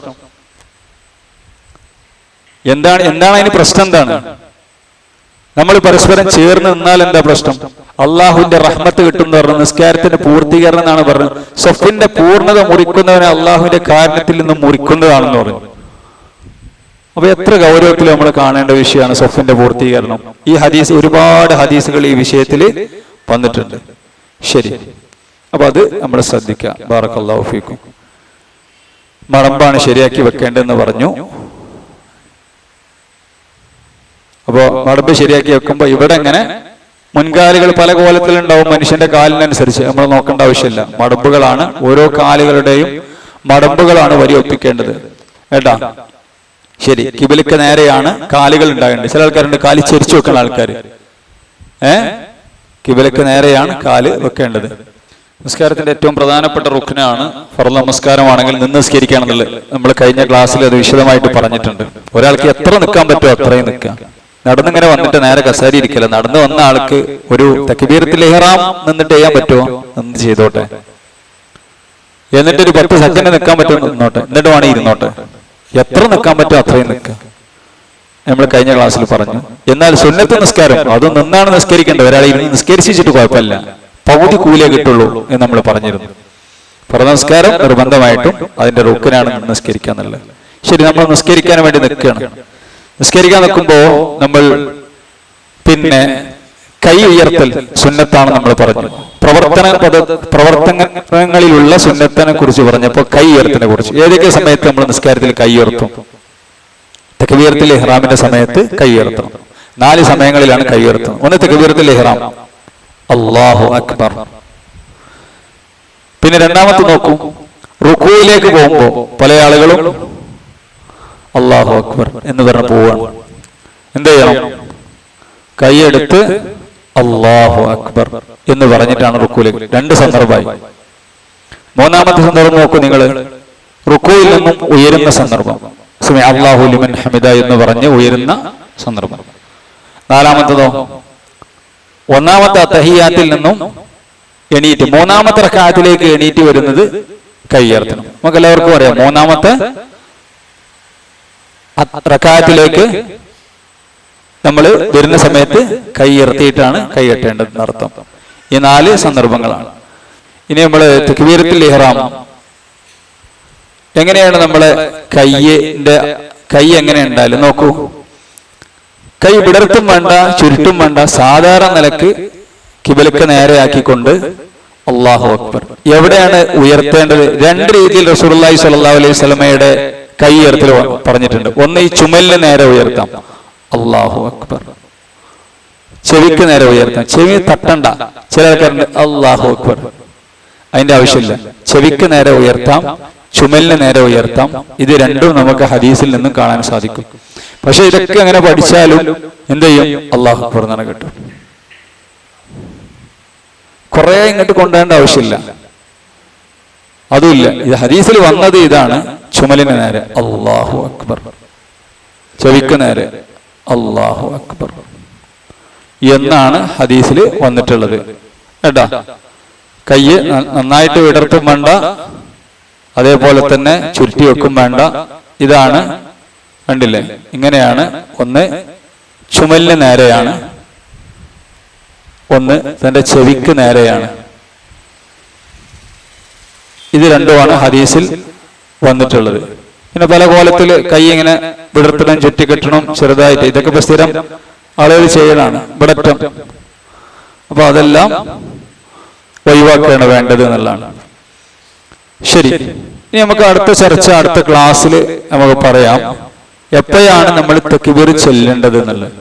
എന്താണ് അതിന് പ്രശ്നം? എന്താണ് നമ്മൾ പരസ്പരം ചേർന്ന് നിന്നാൽ എന്താ പ്രശ്നം? അള്ളാഹുവിന്റെ റഹ്മത്ത് കിട്ടും എന്ന് പറഞ്ഞു. നിസ്കാരത്തിന്റെ പൂർത്തീകരണം എന്നാണ് പറഞ്ഞത്. സഫിന്റെ പൂർണ്ണത മുറിക്കുന്നവനെ അള്ളാഹുവിന്റെ കാരണത്തിൽ നിന്നും മുറിക്കുന്നതാണെന്ന് പറഞ്ഞു. അപ്പൊ എത്ര ഗൗരവത്തിൽ നമ്മൾ കാണേണ്ട വിഷയമാണ് സഫിന്റെ പൂർത്തീകരണം. ഈ ഹദീസ്, ഒരുപാട് ഹദീസുകൾ ഈ വിഷയത്തിൽ വന്നിട്ടുണ്ട്. ശരി, അപ്പൊ അത് നമ്മൾ ശ്രദ്ധിക്കാം. ബാറക്കല്ലാഹു ഫീക്കും. മടമ്പാണ് ശരിയാക്കി വെക്കേണ്ടതെന്ന് പറഞ്ഞു. അപ്പോ മടമ്പ് ശരിയാക്കി വെക്കുമ്പോ ഇവിടെ എങ്ങനെ മുൻകാലുകൾ പല കോലത്തിലുണ്ടാവും. മനുഷ്യന്റെ കാലിനനുസരിച്ച് നമ്മൾ നോക്കേണ്ട ആവശ്യമില്ല. മടമ്പുകളാണ്, ഓരോ കാലുകളുടെയും മടമ്പുകളാണ് വരി ഒപ്പിക്കേണ്ടത് കേട്ടാ. ശരി, കിബിലക്ക് നേരെയാണ് കാലുകൾ ഉണ്ടാകേണ്ടത്. ചില ആൾക്കാരുണ്ട് കാല് ചെരിച്ചു വെക്കുന്ന ആൾക്കാർ. കിബിലക്ക് നേരെയാണ് കാല് വെക്കേണ്ടത്. നിസ്കാരത്തിന്റെ ഏറ്റവും പ്രധാനപ്പെട്ട റുക്നാണ്. ഫർള് നമസ്കാരമാണെങ്കിൽ നിന്ന് നിസ്കരിക്കുകയാണെന്നുള്ളത് നമ്മൾ കഴിഞ്ഞ ക്ലാസ്സിൽ അത് വിശദമായിട്ട് പറഞ്ഞിട്ടുണ്ട്. ഒരാൾക്ക് എത്ര നിൽക്കാൻ പറ്റുമോ അത്രയും നിൽക്കാം. നടന്നിങ്ങനെ വന്നിട്ട് നേരെ കസേരി ഇരിക്കില്ല. നടന്നു വന്ന ആൾക്ക് ഒരു തക്ബീറത്തുൽ ഇഹ്റാം നിന്നിട്ട് ചെയ്യാൻ പറ്റുമോ? നിന്ന് ചെയ്തോട്ടെ. എന്നിട്ടൊരു 10 സെക്കൻഡ് നിൽക്കാൻ പറ്റുമോ? നിന്നോട്ടെ. എന്നിട്ട് വേണം ഇരുന്നോട്ടെ. എത്ര നിൽക്കാൻ പറ്റുമോ അത്രയും നിൽക്കുക. നമ്മൾ കഴിഞ്ഞ ക്ലാസ്സിൽ പറഞ്ഞു. എന്നാൽ സുന്നത്ത് നിസ്കാരം അത് നിന്നാണ് നിസ്കരിക്കേണ്ടത്. ഒരാളെ നിസ്കരിച്ചിട്ട് കുഴപ്പമില്ല, പകുതി കൂലിയേ കിട്ടുള്ളൂ എന്ന് നമ്മൾ പറഞ്ഞിരുന്നു. ഫർള് നമസ്കാരം നിർബന്ധമായിട്ടും അതിന്റെ റുക്നാണ് നിസ്കരിക്കുക എന്നുള്ളത്. ശരി, നമ്മൾ നിസ്കരിക്കാൻ വേണ്ടി നിൽക്കുകയാണ്. നിസ്കരിക്കാൻ നിൽക്കുമ്പോ നമ്മൾ പിന്നെ കൈ ഉയർത്തൽ സുന്നത്താണ് നമ്മൾ പറഞ്ഞു. പ്രവർത്തനങ്ങളിലുള്ള സുന്നത്തിനെ കുറിച്ച് പറഞ്ഞപ്പോ കൈ ഉയർത്തലിനെ കുറിച്ച് ഏതൊക്കെ സമയത്ത് നമ്മൾ നിസ്കാരത്തിൽ കൈ ഉയർത്തും? തക്ബീറത്തുൽ ഇഹ്റാമിന്റെ സമയത്ത് കൈ ഉയർത്തണം. 4 സമയങ്ങളിലാണ് കൈ ഉയർത്തുന്നത്. ഒന്ന് തക്ബീറത്തുൽ ഇഹ്റാം, അല്ലാഹു അക്ബർ. പിന്നെ രണ്ടാമത്തെ നോക്കൂ, റുകൂയിലേക്ക് പോകുമ്പോ പല ആളുകളും അല്ലാഹു അക്ബർ എന്ന് പറഞ്ഞ് പോവാണ്. എന്ത് ചെയ്യണം? കൈയെടുത്ത് അല്ലാഹു അക്ബർ എന്ന് പറഞ്ഞിട്ടാണ് റുക്കൂലേക്ക്. 2 സന്ദർഭമായി. മൂന്നാമത്തെ സന്ദർഭം നോക്കൂ നിങ്ങൾ, റുക്കൂയിൽ നിന്നും ഉയരുന്ന സന്ദർഭം, സമി അല്ലാഹു ലിമൻ ഹമിദ എന്ന് പറഞ്ഞ് ഉയരുന്ന സന്ദർഭം. നാലാമത്തതോ, ഒന്നാമത്തെ തഹിയ്യാത്തിൽ നിന്നും എണീറ്റ് 3-ാമത്തെ റക്അത്തിലേക്ക് എണീറ്റ് വരുന്നത് കൈ ഉയർത്തണം. നമുക്ക് എല്ലാവർക്കും അറിയാം, 3-ാമത്തെ റക്അത്തിലേക്ക് നമ്മൾ വരുന്ന സമയത്ത് കൈ ഉയർത്തിയിട്ടാണ് കൈ കെട്ടേണ്ടതെന്ന് അർത്ഥം. ഈ 4 സന്ദർഭങ്ങളാണ്. ഇനി നമ്മൾ തക്ബീറത്തുൽ ഇഹ്റാം എങ്ങനെയാണ് നമ്മളെ കൈ എങ്ങനെ ഉണ്ടായാലും നോക്കൂ. കൈ വിടർത്തും വേണ്ട, ചുരുട്ടും വേണ്ട, സാധാരണ നിലക്ക് കിബിലക്ക് നേരെയാക്കിക്കൊണ്ട് അല്ലാഹു അക്ബർ. എവിടെയാണ് ഉയർത്തേണ്ടത്? രണ്ട് രീതിയിൽ റസൂലുള്ളാഹി സ്വല്ലല്ലാഹു അലൈഹി വസല്ലമയുടെ കൈ ഉയർത്തൽ പറഞ്ഞിട്ടുണ്ട്. ഒന്ന് ഈ ചുമലിന് നേരെ ഉയർത്താം, അല്ലാഹു അക്ബർ. ചെവിക്ക് നേരെ ഉയർത്താം, ചെവി തട്ടണ്ട. ചില ആൾക്കാരുണ്ട് അല്ലാഹു അക്ബർ, അതിന്റെ ആവശ്യമില്ല. ചെവിക്ക് നേരെ ഉയർത്താം, ചുമലിന് നേരെ ഉയർത്താം. ഇത് രണ്ടും നമുക്ക് ഹദീസിൽ നിന്നും കാണാൻ സാധിക്കും. പക്ഷെ ഇതൊക്കെ അങ്ങനെ പഠിച്ചാലും എന്ത് ചെയ്യും? അല്ലാഹു അക്ബർ എന്നാണ് കിട്ടും. കുറെ ഇങ്ങോട്ട് കൊണ്ടുപോകേണ്ട ആവശ്യമില്ല, അതുമില്ല. ഇത് ഹദീസിൽ വന്നത് ഇതാണ്, ചുമലിന് നേരെ അല്ലാഹു അക്ബർ, ചെവിക്ക് നേരെ അല്ലാഹു അക്ബർ എന്നാണ് ഹദീസിൽ വന്നിട്ടുള്ളത്. കേട്ടാ, കൈ നന്നായിട്ട് വിടർത്തും വേണ്ട, അതേപോലെ തന്നെ ചുരുട്ടി വെക്കും വേണ്ട. ഇതാണ്, കണ്ടില്ലേ? ഇങ്ങനെയാണ്. ഒന്ന് ചുമലിന് നേരെയാണ്, ഒന്ന് തന്റെ ചെവിക്ക് നേരെയാണ്. ഇത് രണ്ടുമാണ് ഹദീസിൽ വന്നിട്ടുള്ളത്. പിന്നെ പല കോലത്തിൽ കൈ ഇങ്ങനെ വിടർത്തണം, ചുറ്റിക്കെട്ടണം, ചെറുതായിട്ട്. ഇതൊക്കെ ഇപ്പൊ സ്ഥിരം ആളുകൾ ചെയ്യലാണ്, വിടറ്റം. അപ്പൊ അതെല്ലാം ഒഴിവാക്കുകയാണ് വേണ്ടത് എന്നുള്ളതാണ്. ശരി, ഇനി നമുക്ക് അടുത്ത ചർച്ച അടുത്ത ക്ലാസ്സിൽ നമുക്ക് പറയാം, എപ്പോഴാണ് നമ്മൾ തക്ബീർ ചൊല്ലേണ്ടത് എന്നുള്ളത്.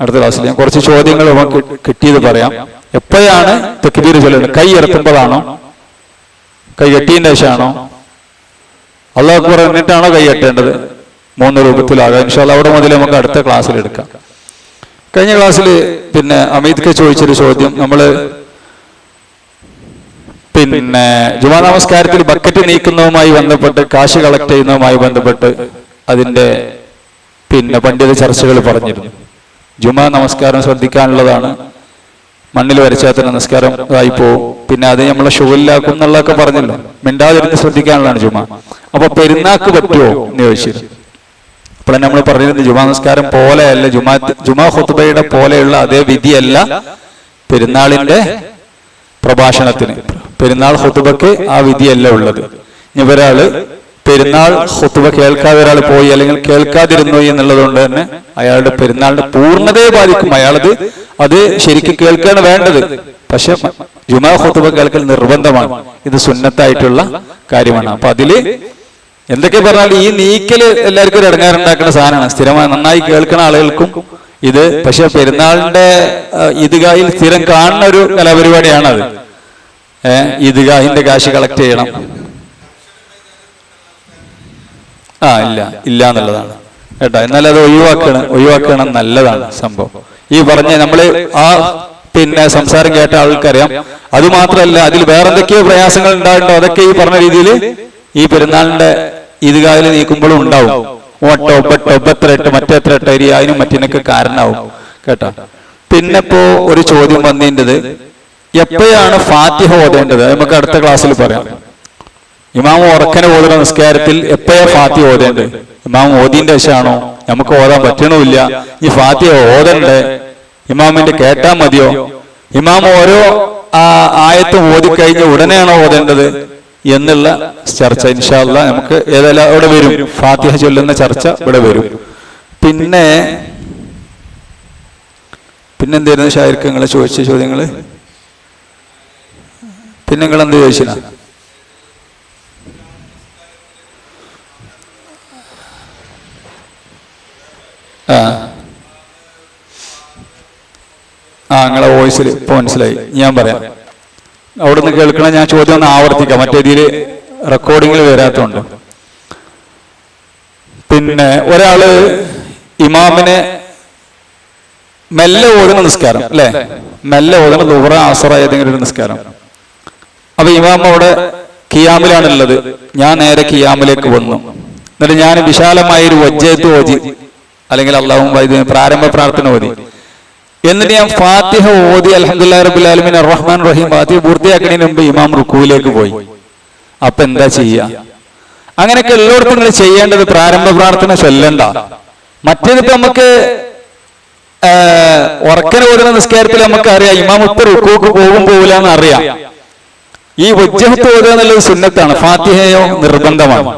അടുത്ത ക്ലാസ്സിൽ ഞാൻ കുറച്ച് ചോദ്യങ്ങൾ നമുക്ക് കിട്ടിയത് പറയാം. എപ്പോഴാണ് തക്ബീർ ചൊല്ലേണ്ടത്? കൈ ഉയർത്തുമ്പോഴാണോ, കൈ കെട്ടിയതിന്റെ ശേഷമാണോ, അല്ലാഹു അക്ബർ എന്നിട്ടാണോ കൈ കെട്ടേണ്ടത്? 3 രൂപത്തിലാകാം. ഇൻഷാ അല്ലാഹ് അവിടെ മുതൽ നമുക്ക് അടുത്ത ക്ലാസ്സിൽ എടുക്കാം. കഴിഞ്ഞ ക്ലാസ്സിൽ പിന്നെ അമീദ്ക്ക് ചോദിച്ചൊരു ചോദ്യം, നമ്മള് പിന്നെ ജുമാ നമസ്കാരത്തിൽ ബക്കറ്റ് നീക്കുന്നതുമായി ബന്ധപ്പെട്ട്, കാശ് കളക്ട് ചെയ്യുന്നതുമായി ബന്ധപ്പെട്ട് അതിന്റെ പിന്നെ പണ്ഡിത ചർച്ചകൾ പറഞ്ഞിരുന്നു. ജുമാ നമസ്കാരം ശ്രദ്ധിക്കാനുള്ളതാണ്, മണ്ണിൽ വരച്ചാൽ തന്നെ നമസ്കാരം ആയി പോവും. പിന്നെ അത് നമ്മളെ ഷുഗലിലാക്കും എന്നുള്ളതൊക്കെ പറഞ്ഞല്ലോ. മിണ്ടാതിരുന്ന് ശ്രദ്ധിക്കാനുള്ളതാണ് ജുമാ. അപ്പൊ പെരുന്നാക്ക് പറ്റുമോ എന്ന് ചോദിച്ചിരുന്നു. അപ്പോൾ നമ്മൾ പറഞ്ഞിരുന്നു, ജുമാ നമസ്കാരം പോലെയല്ല, ജുമാ ഖുത്ബയുടെ പോലെയുള്ള അതേ വിധിയല്ല പെരുന്നാളിന്റെ പ്രഭാഷണത്തിന്. പെരുന്നാൾ ഖുത്ബക്ക് ആ വിധിയല്ല ഉള്ളത്. ഇനി ഒരാള് പെരുന്നാൾ ഖുത്ബ കേൾക്കാതെ ഒരാൾ പോയി, അല്ലെങ്കിൽ കേൾക്കാതിരുന്നു എന്നുള്ളത് കൊണ്ട് തന്നെ അയാളുടെ പെരുന്നാളിന്റെ പൂർണ്ണതയെ ബാധിക്കും. അത് ശരിക്കും കേൾക്കുകയാണ് വേണ്ടത്. പക്ഷെ ജുമാ ഖുത്ബ കേൾക്കൽ നിർബന്ധമാണ്. ഇത് സുന്നത്തായിട്ടുള്ള കാര്യമാണ്. അപ്പൊ അതില് എന്തൊക്കെ പറഞ്ഞാൽ ഈ നീക്കല് എല്ലാവർക്കും ഒരു ഇടങ്ങാറുണ്ടാക്കുന്ന സാധനമാണ്. സ്ഥിരമായി നന്നായി കേൾക്കുന്ന ആളുകൾക്കും ഇത്. പക്ഷെ പെരുന്നാളിന്റെ ഈദ്ഗാഹിൽ സ്ഥിരം കാണുന്ന ഒരു കലാപരിപാടിയാണത്. ഈദ്ഗാഹിന്റെ കാശ് കളക്ട് ചെയ്യണം. ഇല്ല എന്നുള്ളതാണ് കേട്ടോ. എന്നാൽ അത് ഒഴിവാക്കണം നല്ലതാണ് സംഭവം. ഈ പറഞ്ഞ നമ്മള് ആ പിന്നെ സംസാരം കേട്ട ആൾക്കറിയാം. അത് മാത്രമല്ല, അതിൽ വേറെന്തൊക്കെയോ പ്രയാസങ്ങൾ ഉണ്ടായിട്ടുണ്ടോ, അതൊക്കെ ഈ പറഞ്ഞ രീതിയിൽ ഈ പെരുന്നാളിന്റെ ഈദ്ഗാഹിൽ നീക്കുമ്പോഴും ഉണ്ടാവും. ഒബത്തെട്ട് മറ്റെത്ര എരി അതിനും മറ്റിനൊക്കെ കാരണമാവും കേട്ടോ. പിന്നെ ഇപ്പോ ഒരു ചോദ്യം വന്നതിൻ്റെത്, എപ്പോഴാണ് ഫാത്തിഹ ഓതേണ്ടത്? നമുക്ക് അടുത്ത ക്ലാസ്സിൽ പറയാം. ഇമാം ഉറക്കനെ ഓതുന്ന നിസ്കാരത്തിൽ എപ്പോഴാ ഫാത്തിഹ ഓതേണ്ടത്? ഇമാം ഓതിന്റെ ശേഷമാണോ? നമുക്ക് ഓതാൻ പറ്റണമില്ല, ഈ ഫാത്തിഹ ഓതണ്ടേ? ഇമാമിന്റെ കേട്ടാ മതിയോ? ഇമാം ഓരോ ആയത്തും ഓതിക്കഴിഞ്ഞ് ഉടനെയാണോ ഓതേണ്ടത് എന്നുള്ള ചർച്ച ഇൻഷാ അല്ലാഹ് നമുക്ക് ഏതെല്ലാം ഇവിടെ വരും. ഫാത്തിഹ ചൊല്ലുന്ന ചർച്ച ഇവിടെ വരും. പിന്നെന്തായിരുന്നു ഷായിരിക്ക് നിങ്ങളെ ചോദിച്ച ചോദ്യങ്ങള്? പിന്നെ നിങ്ങൾ എന്ത് ചോദിച്ചില്ല? നിങ്ങളെ വോയിസിൽ ഇപ്പൊ മനസ്സിലായി. ഞാൻ പറയാം, അവിടെ നിന്ന് കേൾക്കണ ഞാൻ ചോദ്യം ഒന്ന് ആവർത്തിക്കാം, മറ്റേ രീതിയിൽ റെക്കോർഡിങ്ങിൽ വരാത്തതുകൊണ്ട്. പിന്നെ ഒരാള് ഇമാമിനെ മെല്ലെ ഓതുന്ന നിസ്കാരം അല്ലെ, മെല്ലെ ഓതുന്ന ദുഹ്റ അസ്റ ഏതെങ്കിലും ഒരു നിസ്കാരം. അപ്പൊ ഇമാം അവിടെ ഖിയാമിലാണുള്ളത്, ഞാൻ നേരെ ഖിയാമിലേക്ക് വന്നു. എന്നിട്ട് ഞാൻ വിശാലമായൊരു വജ്ജത്ത് ഓതി, അല്ലെങ്കിൽ അല്ലാഹുമ്മ പ്രാരംഭ പ്രാർത്ഥന ഓതി. എന്നിട്ട് ഞാൻ ഫാത്തിഹ ഓതി അൽഹംദുലില്ലാഹി റബ്ബിൽ ആലമീൻ അർറഹ്മാൻ റഹീം ഫാത്തിഹ പൂർത്തിയാക്കുന്നതിന് മുമ്പ് ഇമാം റുക്കൂയിലേക്ക് പോയി. അപ്പൊ എന്താ ചെയ്യുക? അങ്ങനെയൊക്കെ എല്ലായിടത്തും നിങ്ങൾ ചെയ്യേണ്ടത് പ്രാരംഭ പ്രാർത്ഥന ചൊല്ലണ്ട. മറ്റേതിപ്പോ നമുക്ക് ഉറക്കനെ ഓടുന്ന നിസ്കാരത്തിൽ നമുക്ക് അറിയാം ഇമാം ഇപ്പൊ റുക്കൂക്ക് പോകും പോകില്ല എന്ന് അറിയാം. ഈ വജ്ജഹത്ത് ഓതുക എന്നുള്ളത് സുന്നത്താണ്, ഫാത്തിഹയോ നിർബന്ധമാണ്.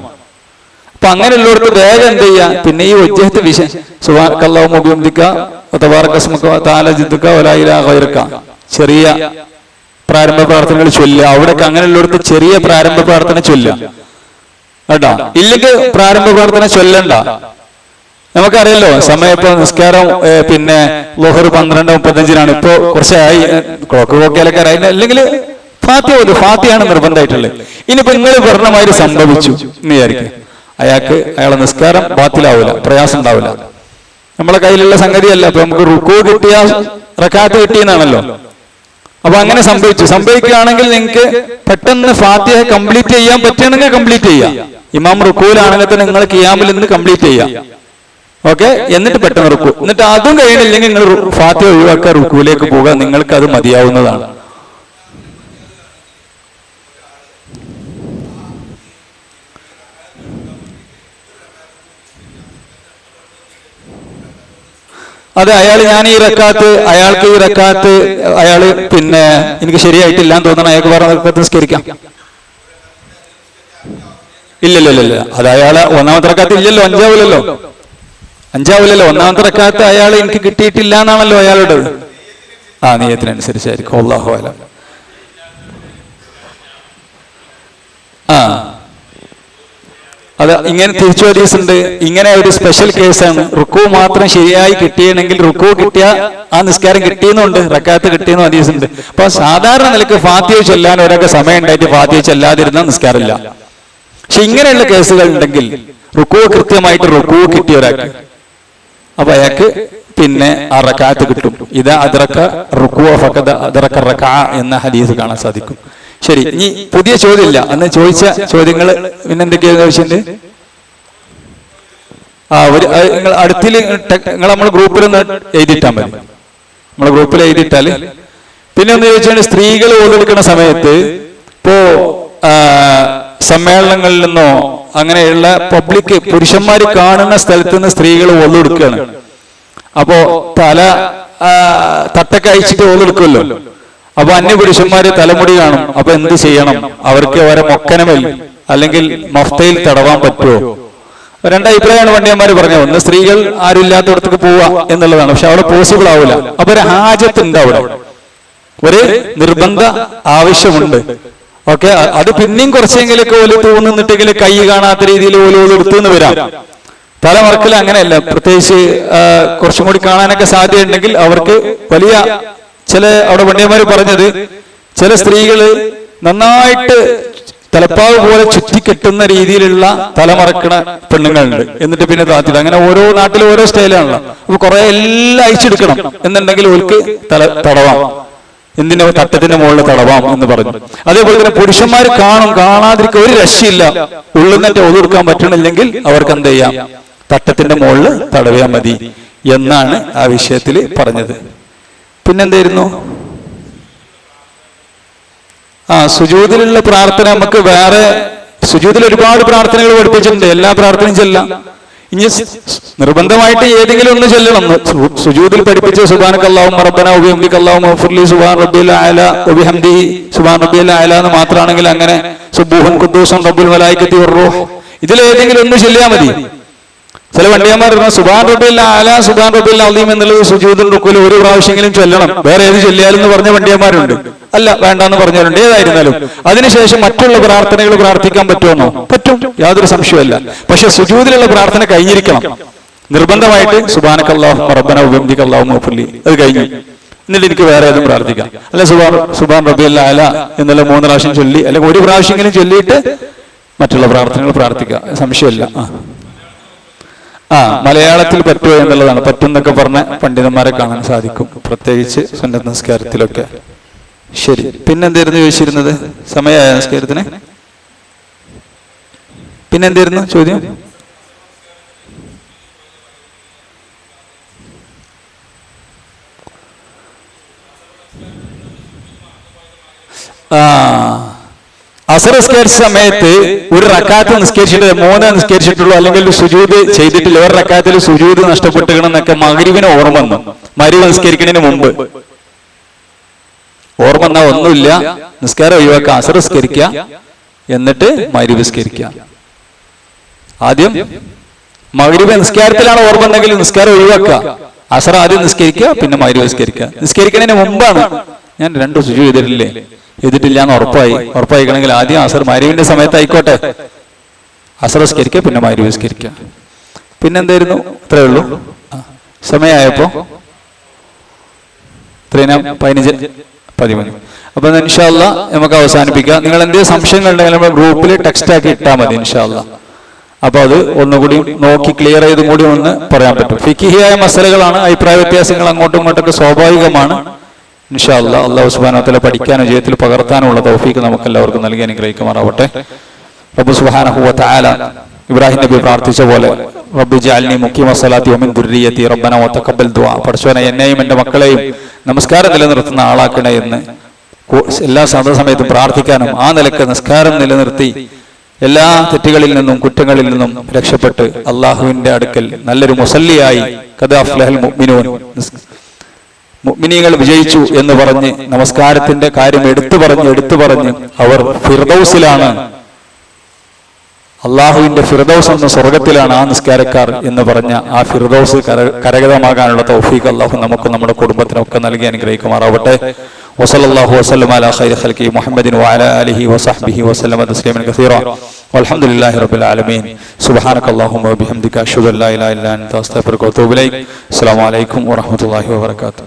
അപ്പൊ അങ്ങനെയുള്ളവർക്ക് വേഗം എന്ത് ചെയ്യാ, പിന്നെ ഈ വജ്ജഹത്ത് വിഷയം സുബ്ഹാനക്കല്ലാഹുമ്മ വബിഹംദിക വതബാറക ഇസ്മുക വതആല ജദ്ദുക വലാ ഇലാഹ ഗൈറുക ചെറിയ പ്രാരംഭ പ്രാർത്ഥനകൾ ചൊല്ലുക. അവിടേക്ക് അങ്ങനെയുള്ളവർക്ക് ചെറിയ പ്രാരംഭ പ്രാർത്ഥന ചൊല്ലുക കേട്ടോ. ഇല്ലെങ്കിൽ പ്രാരംഭ പ്രാർത്ഥന ചൊല്ലണ്ട. നമുക്കറിയല്ലോ സമയം ഇപ്പൊ നിസ്കാരം പിന്നെ ളുഹർ 12:35 ഇപ്പൊ കുറച്ചായി, ക്ലോക്ക് നോക്കിയാലൊക്കെ അറിയില്ല. അല്ലെങ്കിൽ ഫാത്തിഹ ഓതു, ഫാത്തിഹയാണ് നിർബന്ധമായിട്ടുള്ളത്. ഇനിയിപ്പോ നിങ്ങൾ പറഞ്ഞ മാതിരി സംഭവിച്ചു എന്ന് വിചാരിക്കും, അയാളെ നിസ്കാരം ബാത്തിലാവൂല, പ്രയാസം ഉണ്ടാവില്ല. നമ്മളെ കയ്യിലുള്ള സംഗതിയല്ല. അപ്പൊ നമുക്ക് റുക്കൂ കിട്ടിയ റകാത്ത് കിട്ടിയെന്നാണല്ലോ. അപ്പൊ അങ്ങനെ സംഭവിക്കുകയാണെങ്കിൽ നിങ്ങൾക്ക് പെട്ടെന്ന് ഫാത്തിഹ കംപ്ലീറ്റ് ചെയ്യാൻ പറ്റുകയാണെങ്കിൽ കംപ്ലീറ്റ് ചെയ്യാം. ഇമാം റുക്കൂലാണെങ്കിൽ തന്നെ നിങ്ങൾ ഖിയാമിൽ നിന്ന് കംപ്ലീറ്റ് ചെയ്യാം. ഓക്കെ, എന്നിട്ട് പെട്ടെന്ന് റുക്കൂ. എന്നിട്ട് അതും കഴിയണില്ലെങ്കിൽ നിങ്ങൾ ഫാത്തിഹ ഒഴിവാക്കുക, റുക്കൂലേക്ക് പോകുക. നിങ്ങൾക്ക് അത് മതിയാവുന്നതാണ്. അതെ, ഞാൻ ഈ റക്കാത്ത് അയാള് പിന്നെ എനിക്ക് ശരിയായിട്ടില്ല എന്ന് തോന്നണം, അയാൾക്ക് പറഞ്ഞ റക്കാത്ത് നിസ്കരിക്കാം. ഇല്ലല്ലോ, അത് അയാളെ ഒന്നാമത്തെ റക്കാത്ത് ഇല്ലല്ലോ, അഞ്ചാവില്ലല്ലോ. ഒന്നാമത്തെ റക്കാത്ത് അയാൾ എനിക്ക് കിട്ടിയിട്ടില്ല എന്നാണല്ലോ അയാളുടെ നിയത്തിനനുസരിച്ചായിരിക്കും. അല്ലാഹു അലം. അത് ഇങ്ങനെ തിരിച്ചു ഹദീസുണ്ട്. ഇങ്ങനെ ഒരു സ്പെഷ്യൽ കേസാണ്. റുക്കൂ മാത്രം ശരിയായി കിട്ടിയെങ്കിൽ റുക്കൂ കിട്ടിയ ആ നിസ്കാരം കിട്ടിയെന്നുണ്ട്, റക്കാത്ത് കിട്ടിയെന്നും ഹദീസുണ്ട്. അപ്പൊ സാധാരണ നിലക്ക് ഫാത്തിഹ ചൊല്ലാൻ ഒരാൾക്ക് സമയം ഉണ്ടായിട്ട് ഫാത്തിഹ ചൊല്ലാതിരുന്ന നിസ്കാരമില്ല. പക്ഷെ ഇങ്ങനെയുള്ള കേസുകൾ ഉണ്ടെങ്കിൽ റുക്കൂ കൃത്യമായിട്ട് റുക്കൂ കിട്ടിയ ഒരാൾക്ക്, അപ്പൊ അയാൾക്ക് പിന്നെ ആ റക്കാത്ത് കിട്ടും. ഇതാ അദ്റക റുക്കൂ ഫഖദ അദ്റക റകഅ എന്ന ഹദീസ് കാണാൻ സാധിക്കും. ശരി, ഇനി പുതിയ ചോദ്യമില്ല. അന്ന് ചോദിച്ച ചോദ്യങ്ങൾ പിന്നെ എന്തൊക്കെയാണ് ചോദിച്ചിട്ടുണ്ട്? നിങ്ങൾ അടുത്തിൽ നിങ്ങൾ നമ്മളെ ഗ്രൂപ്പിൽ ഒന്ന് എഴുതിയിട്ടാൽ മതി. നമ്മളെ ഗ്രൂപ്പിൽ എഴുതിയിട്ടാല് പിന്നെ ഒന്ന് ചോദിച്ചാൽ സ്ത്രീകൾ ഓതെടുക്കുന്ന സമയത്ത് ഇപ്പോ സമ്മേളനങ്ങളിൽ നിന്നോ അങ്ങനെയുള്ള പബ്ലിക് പുരുഷന്മാർ കാണുന്ന സ്ഥലത്ത് നിന്ന് സ്ത്രീകൾ ഓതെടുക്കുകയാണ്. അപ്പോ തല തട്ടൊക്കെ അയച്ചിട്ട് ഓതെടുക്കുമല്ലോ. അപ്പൊ അന്യപുരുഷന്മാര് തലമുടി കാണും. അപ്പൊ എന്ത് ചെയ്യണം? അവർക്ക് അവരെ മൊക്കനമേൽ അല്ലെങ്കിൽ മഫ്തയിൽ തടവാൻ പറ്റുമോ? രണ്ടഭിപ്രായമാണ് പണ്ഡിതന്മാര് പറഞ്ഞത്. ഒന്ന് സ്ത്രീകൾ ആരും ഇല്ലാത്തടത്തേക്ക് പോവുക എന്നുള്ളതാണ്. പക്ഷെ അവിടെ പോസിബിൾ ആവില്ല. അപ്പൊ ഒരു ഹാജത്തുണ്ട്, അവിടെ ഒരു നിർബന്ധ ആവശ്യമുണ്ട്. ഓക്കെ, അത് പിന്നെയും കുറച്ചെങ്കിലൊക്കെ ഓല് തോന്നുന്നിട്ടെങ്കിൽ കൈ കാണാത്ത രീതിയിൽ ഓല് എടുത്തുനിന്ന് വരാം. തലമറക്കൽ അങ്ങനെയല്ല. പ്രത്യേകിച്ച് കുറച്ചും കൂടി കാണാനൊക്കെ സാധ്യതയുണ്ടെങ്കിൽ അവർക്ക് വലിയ ചില അവിടെ പണ്ഡിതന്മാര് പറഞ്ഞത്, ചില സ്ത്രീകള് നന്നായിട്ട് തലപ്പാവ് പോലെ ചുറ്റിക്കെട്ടുന്ന രീതിയിലുള്ള തലമറക്കണ പെണ്ണുങ്ങളുണ്ട്. എന്നിട്ട് പിന്നെ താത്തില്ല. അങ്ങനെ ഓരോ നാട്ടിലും ഓരോ സ്റ്റൈലാണല്ലോ. അപ്പൊ കുറെ എല്ലാം അയച്ചെടുക്കണം എന്നുണ്ടെങ്കിൽ ഓർക്ക് തടവാം. എന്തിനോ തട്ടത്തിന്റെ മുകളിൽ തടവാം എന്ന് പറഞ്ഞു. അതേപോലെ തന്നെ പുരുഷന്മാർ കാണാതിരിക്കുക ഒരു രക്ഷയില്ല. ഉള്ളുന്നിട്ട് ഒതുക്കാൻ പറ്റണില്ലെങ്കിൽ അവർക്ക് എന്ത് ചെയ്യാം? തട്ടത്തിന്റെ മുകളിൽ തടവിയാൽ മതി എന്നാണ് ആ വിഷയത്തിൽ പറഞ്ഞത്. പിന്നെന്തായിരുന്നു? സുജൂദിലുള്ള പ്രാർത്ഥന നമുക്ക് വേറെ സുജൂദിൽ ഒരുപാട് പ്രാർത്ഥനകൾ പഠിപ്പിച്ചിട്ടുണ്ട്. എല്ലാ പ്രാർത്ഥനയും ചെല്ലാം. ഇനി നിർബന്ധമായിട്ട് ഏതെങ്കിലും ഒന്ന് ചെല്ലണം. സുജൂദിൽ പഠിപ്പിച്ച സുബ്ഹാനക്കല്ലാഹുമ്മ റബ്ബനാ വബിഹംദിക അല്ലാഹുമ്മ ഗ്ഫിർലി സുബ്ഹാന റബ്ബിൽ അഅല വബിഹംദിഹി സുബ്ഹാന റബ്ബിൽ അഅല എന്ന് മാത്രമാണെങ്കിൽ അങ്ങനെ സുബ്ബൂഹൻ ഖുദ്ദൂസുൻ റബ്ബുൽ മലായികത്തി വറൂഹ് ഇതിലേതെങ്കിലും ഒന്ന് ചൊല്ലിയാൽ മതി. ചില പണ്ഡിതന്മാർ സുബ്ഹാന റബ്ബിൽ അഅല സുബ്ഹാന റബ്ബിൽ അളീം എന്നുള്ളത് സുജൂദുൽ റുക്കൂൽ ഒരു പ്രാവശ്യമെങ്കിലും ചൊല്ലണം. വേറെ ഏത് ചൊല്ലിയാലും എന്ന് പറഞ്ഞ പണ്ഡിതന്മാരുണ്ട്. അല്ല വേണ്ടെന്ന് പറഞ്ഞവരുണ്ട്. ഏതായിരുന്നാലും അതിനുശേഷം മറ്റുള്ള പ്രാർത്ഥനകൾ പ്രാർത്ഥിക്കാൻ പറ്റുമെന്നോ? പറ്റും, യാതൊരു സംശയമല്ല. പക്ഷെ സുജൂദിലുള്ള പ്രാർത്ഥന കഴിഞ്ഞിരിക്കണം നിർബന്ധമായിട്ട്. സുബ്ഹാനക്കല്ലാഹുമ്മ റബ്ബനാ വബിഹംദിക അല്ലാഹുമ്മ ഗ്ഫിർലി അത് കഴിഞ്ഞു. എന്നിട്ട് എനിക്ക് വേറെ ഏതും പ്രാർത്ഥിക്കാം. അല്ല സുബ്ഹാന റബ്ബിൽ അഅല എന്നുള്ള 3 പ്രാവശ്യം ചൊല്ലി അല്ലെങ്കിൽ ഒരു പ്രാവശ്യമെങ്കിലും ചൊല്ലിയിട്ട് മറ്റുള്ള പ്രാർത്ഥനകൾ പ്രാർത്ഥിക്കുക, സംശയമില്ല. മലയാളത്തിൽ പറ്റുമോ എന്നുള്ളതാണ്. പറ്റുന്നൊക്കെ പറഞ്ഞ പണ്ഡിതന്മാരെ കാണാൻ സാധിക്കും, പ്രത്യേകിച്ച് സുന്നത്ത് നിസ്കാരത്തിലൊക്കെ. ശരി, പിന്നെന്തായിരുന്നു ചോദിച്ചിരുന്നത്? സമയമായ നിസ്കാരത്തിന് പിന്നെന്തായിരുന്നു ചോദ്യം? അസർ നിസ്കരിച്ച സമയത്ത് ഒരു റക്കാത്ത് നിസ്കരിച്ചിട്ട് 3 നിസ്കരിച്ചിട്ടുള്ളൂ, അല്ലെങ്കിൽ സുജൂദ് ചെയ്തിട്ടില്ല. ഒരു റക്കാത്തിൽ സുജൂദ് നഷ്ടപ്പെട്ടുകണെന്നൊക്കെ മഗ്രിബിന് ഓർമ്മ വന്നു. മഗ്രിബ് നിസ്കരിക്കുന്നതിന് മുമ്പ് ഓർമ്മ വന്നാൽ ഒന്നുമില്ല, നിസ്കാരം ഒഴിവാക്കുക, അസർ നിസ്കരിക്കുക, എന്നിട്ട് മഗ്രിബ് നിസ്കരിക്കുക. ആദ്യം മഗ്രിബ് നിസ്കാരത്തിലാണ് ഓർമ്മ ഉണ്ടെങ്കിൽ നിസ്കാരം ഒഴിവാക്കുക. അസർ ആദ്യം നിസ്കരിക്കുക, പിന്നെ മഗ്രിബ് നിസ്കരിക്കുക. നിസ്കരിക്കുന്നതിന് മുമ്പാണ് ഞാൻ 2 സുജൂദ് ചെയ്തിട്ടില്ല എന്ന് ഉറപ്പായിക്കണമെങ്കിൽ ആദ്യം അസർ മഗ്രിബിന്റെ സമയത്തായിക്കോട്ടെ അസർ നിസ്കരിക്കുക, പിന്നെ മഗ്രിബ് നിസ്കരിക്കുക. പിന്നെന്തായിരുന്നു? ഇത്രയേ ഉള്ളൂ. സമയമായപ്പോ 15. അപ്പൊ ഇൻഷാ അല്ലാഹ് നമുക്ക് അവസാനിപ്പിക്കാം. നിങ്ങൾ എന്തെങ്കിലും സംശയങ്ങൾ ഉണ്ടെങ്കിൽ നമ്മുടെ ഗ്രൂപ്പിൽ ടെക്സ്റ്റ് ആക്കി ഇട്ടാൽ മതി ഇൻഷാ അല്ലാഹ്. അപ്പൊ അത് ഒന്നുകൂടി നോക്കി ക്ലിയർ ചെയ്തും കൂടി ഒന്ന് പറയാൻ പറ്റും. ഫിഖിഹിയായ മസലകളാണ്, അഭിപ്രായ വ്യത്യാസങ്ങൾ അങ്ങോട്ടും ഇങ്ങോട്ടൊക്കെ സ്വാഭാവികമാണ്. ഇൻഷാ അല്ലാഹ് അല്ലാഹു സുബ്ഹാനഹു വ തആല പഠിക്കാനും ജീവിതത്തിൽ പകർത്താനുമുള്ള തൗഫീഖ് നമുക്ക് എല്ലാവർക്കും നൽകി അനുഗ്രഹിക്കുമാറാവട്ടെ. റബ്ബ് സുബ്ഹാനഹു വ തആല ഇബ്രാഹിം നബി പ്രാർത്ഥിച്ച പോലെ റബ്ബി ജഅൽനി മുഖീമ സ്വലാത്തി വമിൻ ദുർരിയതി റബ്ബന വതഖബ്ബൽ ദുആ, പടച്ചോനെ എന്നെയും എൻ്റെ മക്കളെയും നമസ്കാരം നിലനിർത്തുന്ന ആളാക്കണേ എന്ന് എല്ലാ സമയത്തും പ്രാർത്ഥിക്കാനും ആ നിലക്ക് നിസ്കാരം നിലനിർത്തി എല്ലാ തെറ്റുകളിൽ നിന്നും കുറ്റങ്ങളിൽ നിന്നും രക്ഷപ്പെട്ട് അള്ളാഹുവിന്റെ അടുക്കൽ നല്ലൊരു മുസല്ലിയായി ഖദ് അഫ്ലഹൽ മുഅ്മിനൂൻ, മുഅ്മിനീങ്ങൾ വിജയിച്ചു എന്ന് പറഞ്ഞ് നമസ്കാരത്തിന്റെ കാര്യം എടുത്തു പറഞ്ഞ് അവർ ഫിർദൗസിലാണ്, അള്ളാഹുവിന്റെ ഫിർദൗസ് എന്ന സ്വർഗത്തിലാണ് ആ നിസ്കാരക്കാർ എന്ന് പറഞ്ഞ ആ ഫിർദൗസ് കരഗതമാകാനുള്ള തൗഫീഖ് അള്ളാഹു നമുക്കും നമ്മുടെ കുടുംബത്തിനൊക്കെ നൽകി അനുഗ്രഹിക്കുമാറാവട്ടെ. വസല്ലല്ലാഹു വസല്ലമ അലാ ഖൈരി ഖൽഖി മുഹമ്മദിൻ വഅലാ ആലിഹി വസഹ്ബിഹി വസല്ലമ തസ്ലീമൻ കസീറ വൽഹംദുലില്ലാഹി റബ്ബിൽ ആലമീൻ. സുബ്ഹാനകല്ലാഹുമ്മ വബിഹംദിക അഷ്ഹദു അൻ ലാ ഇലാഹ ഇല്ലാ അൻത അസ്തഗ്ഫിറുക വഅതൂബു ഇലൈക്. അസ്സലാമു അലൈക്കും വറഹ്മത്തുള്ളാഹി വബറകാതുഹു.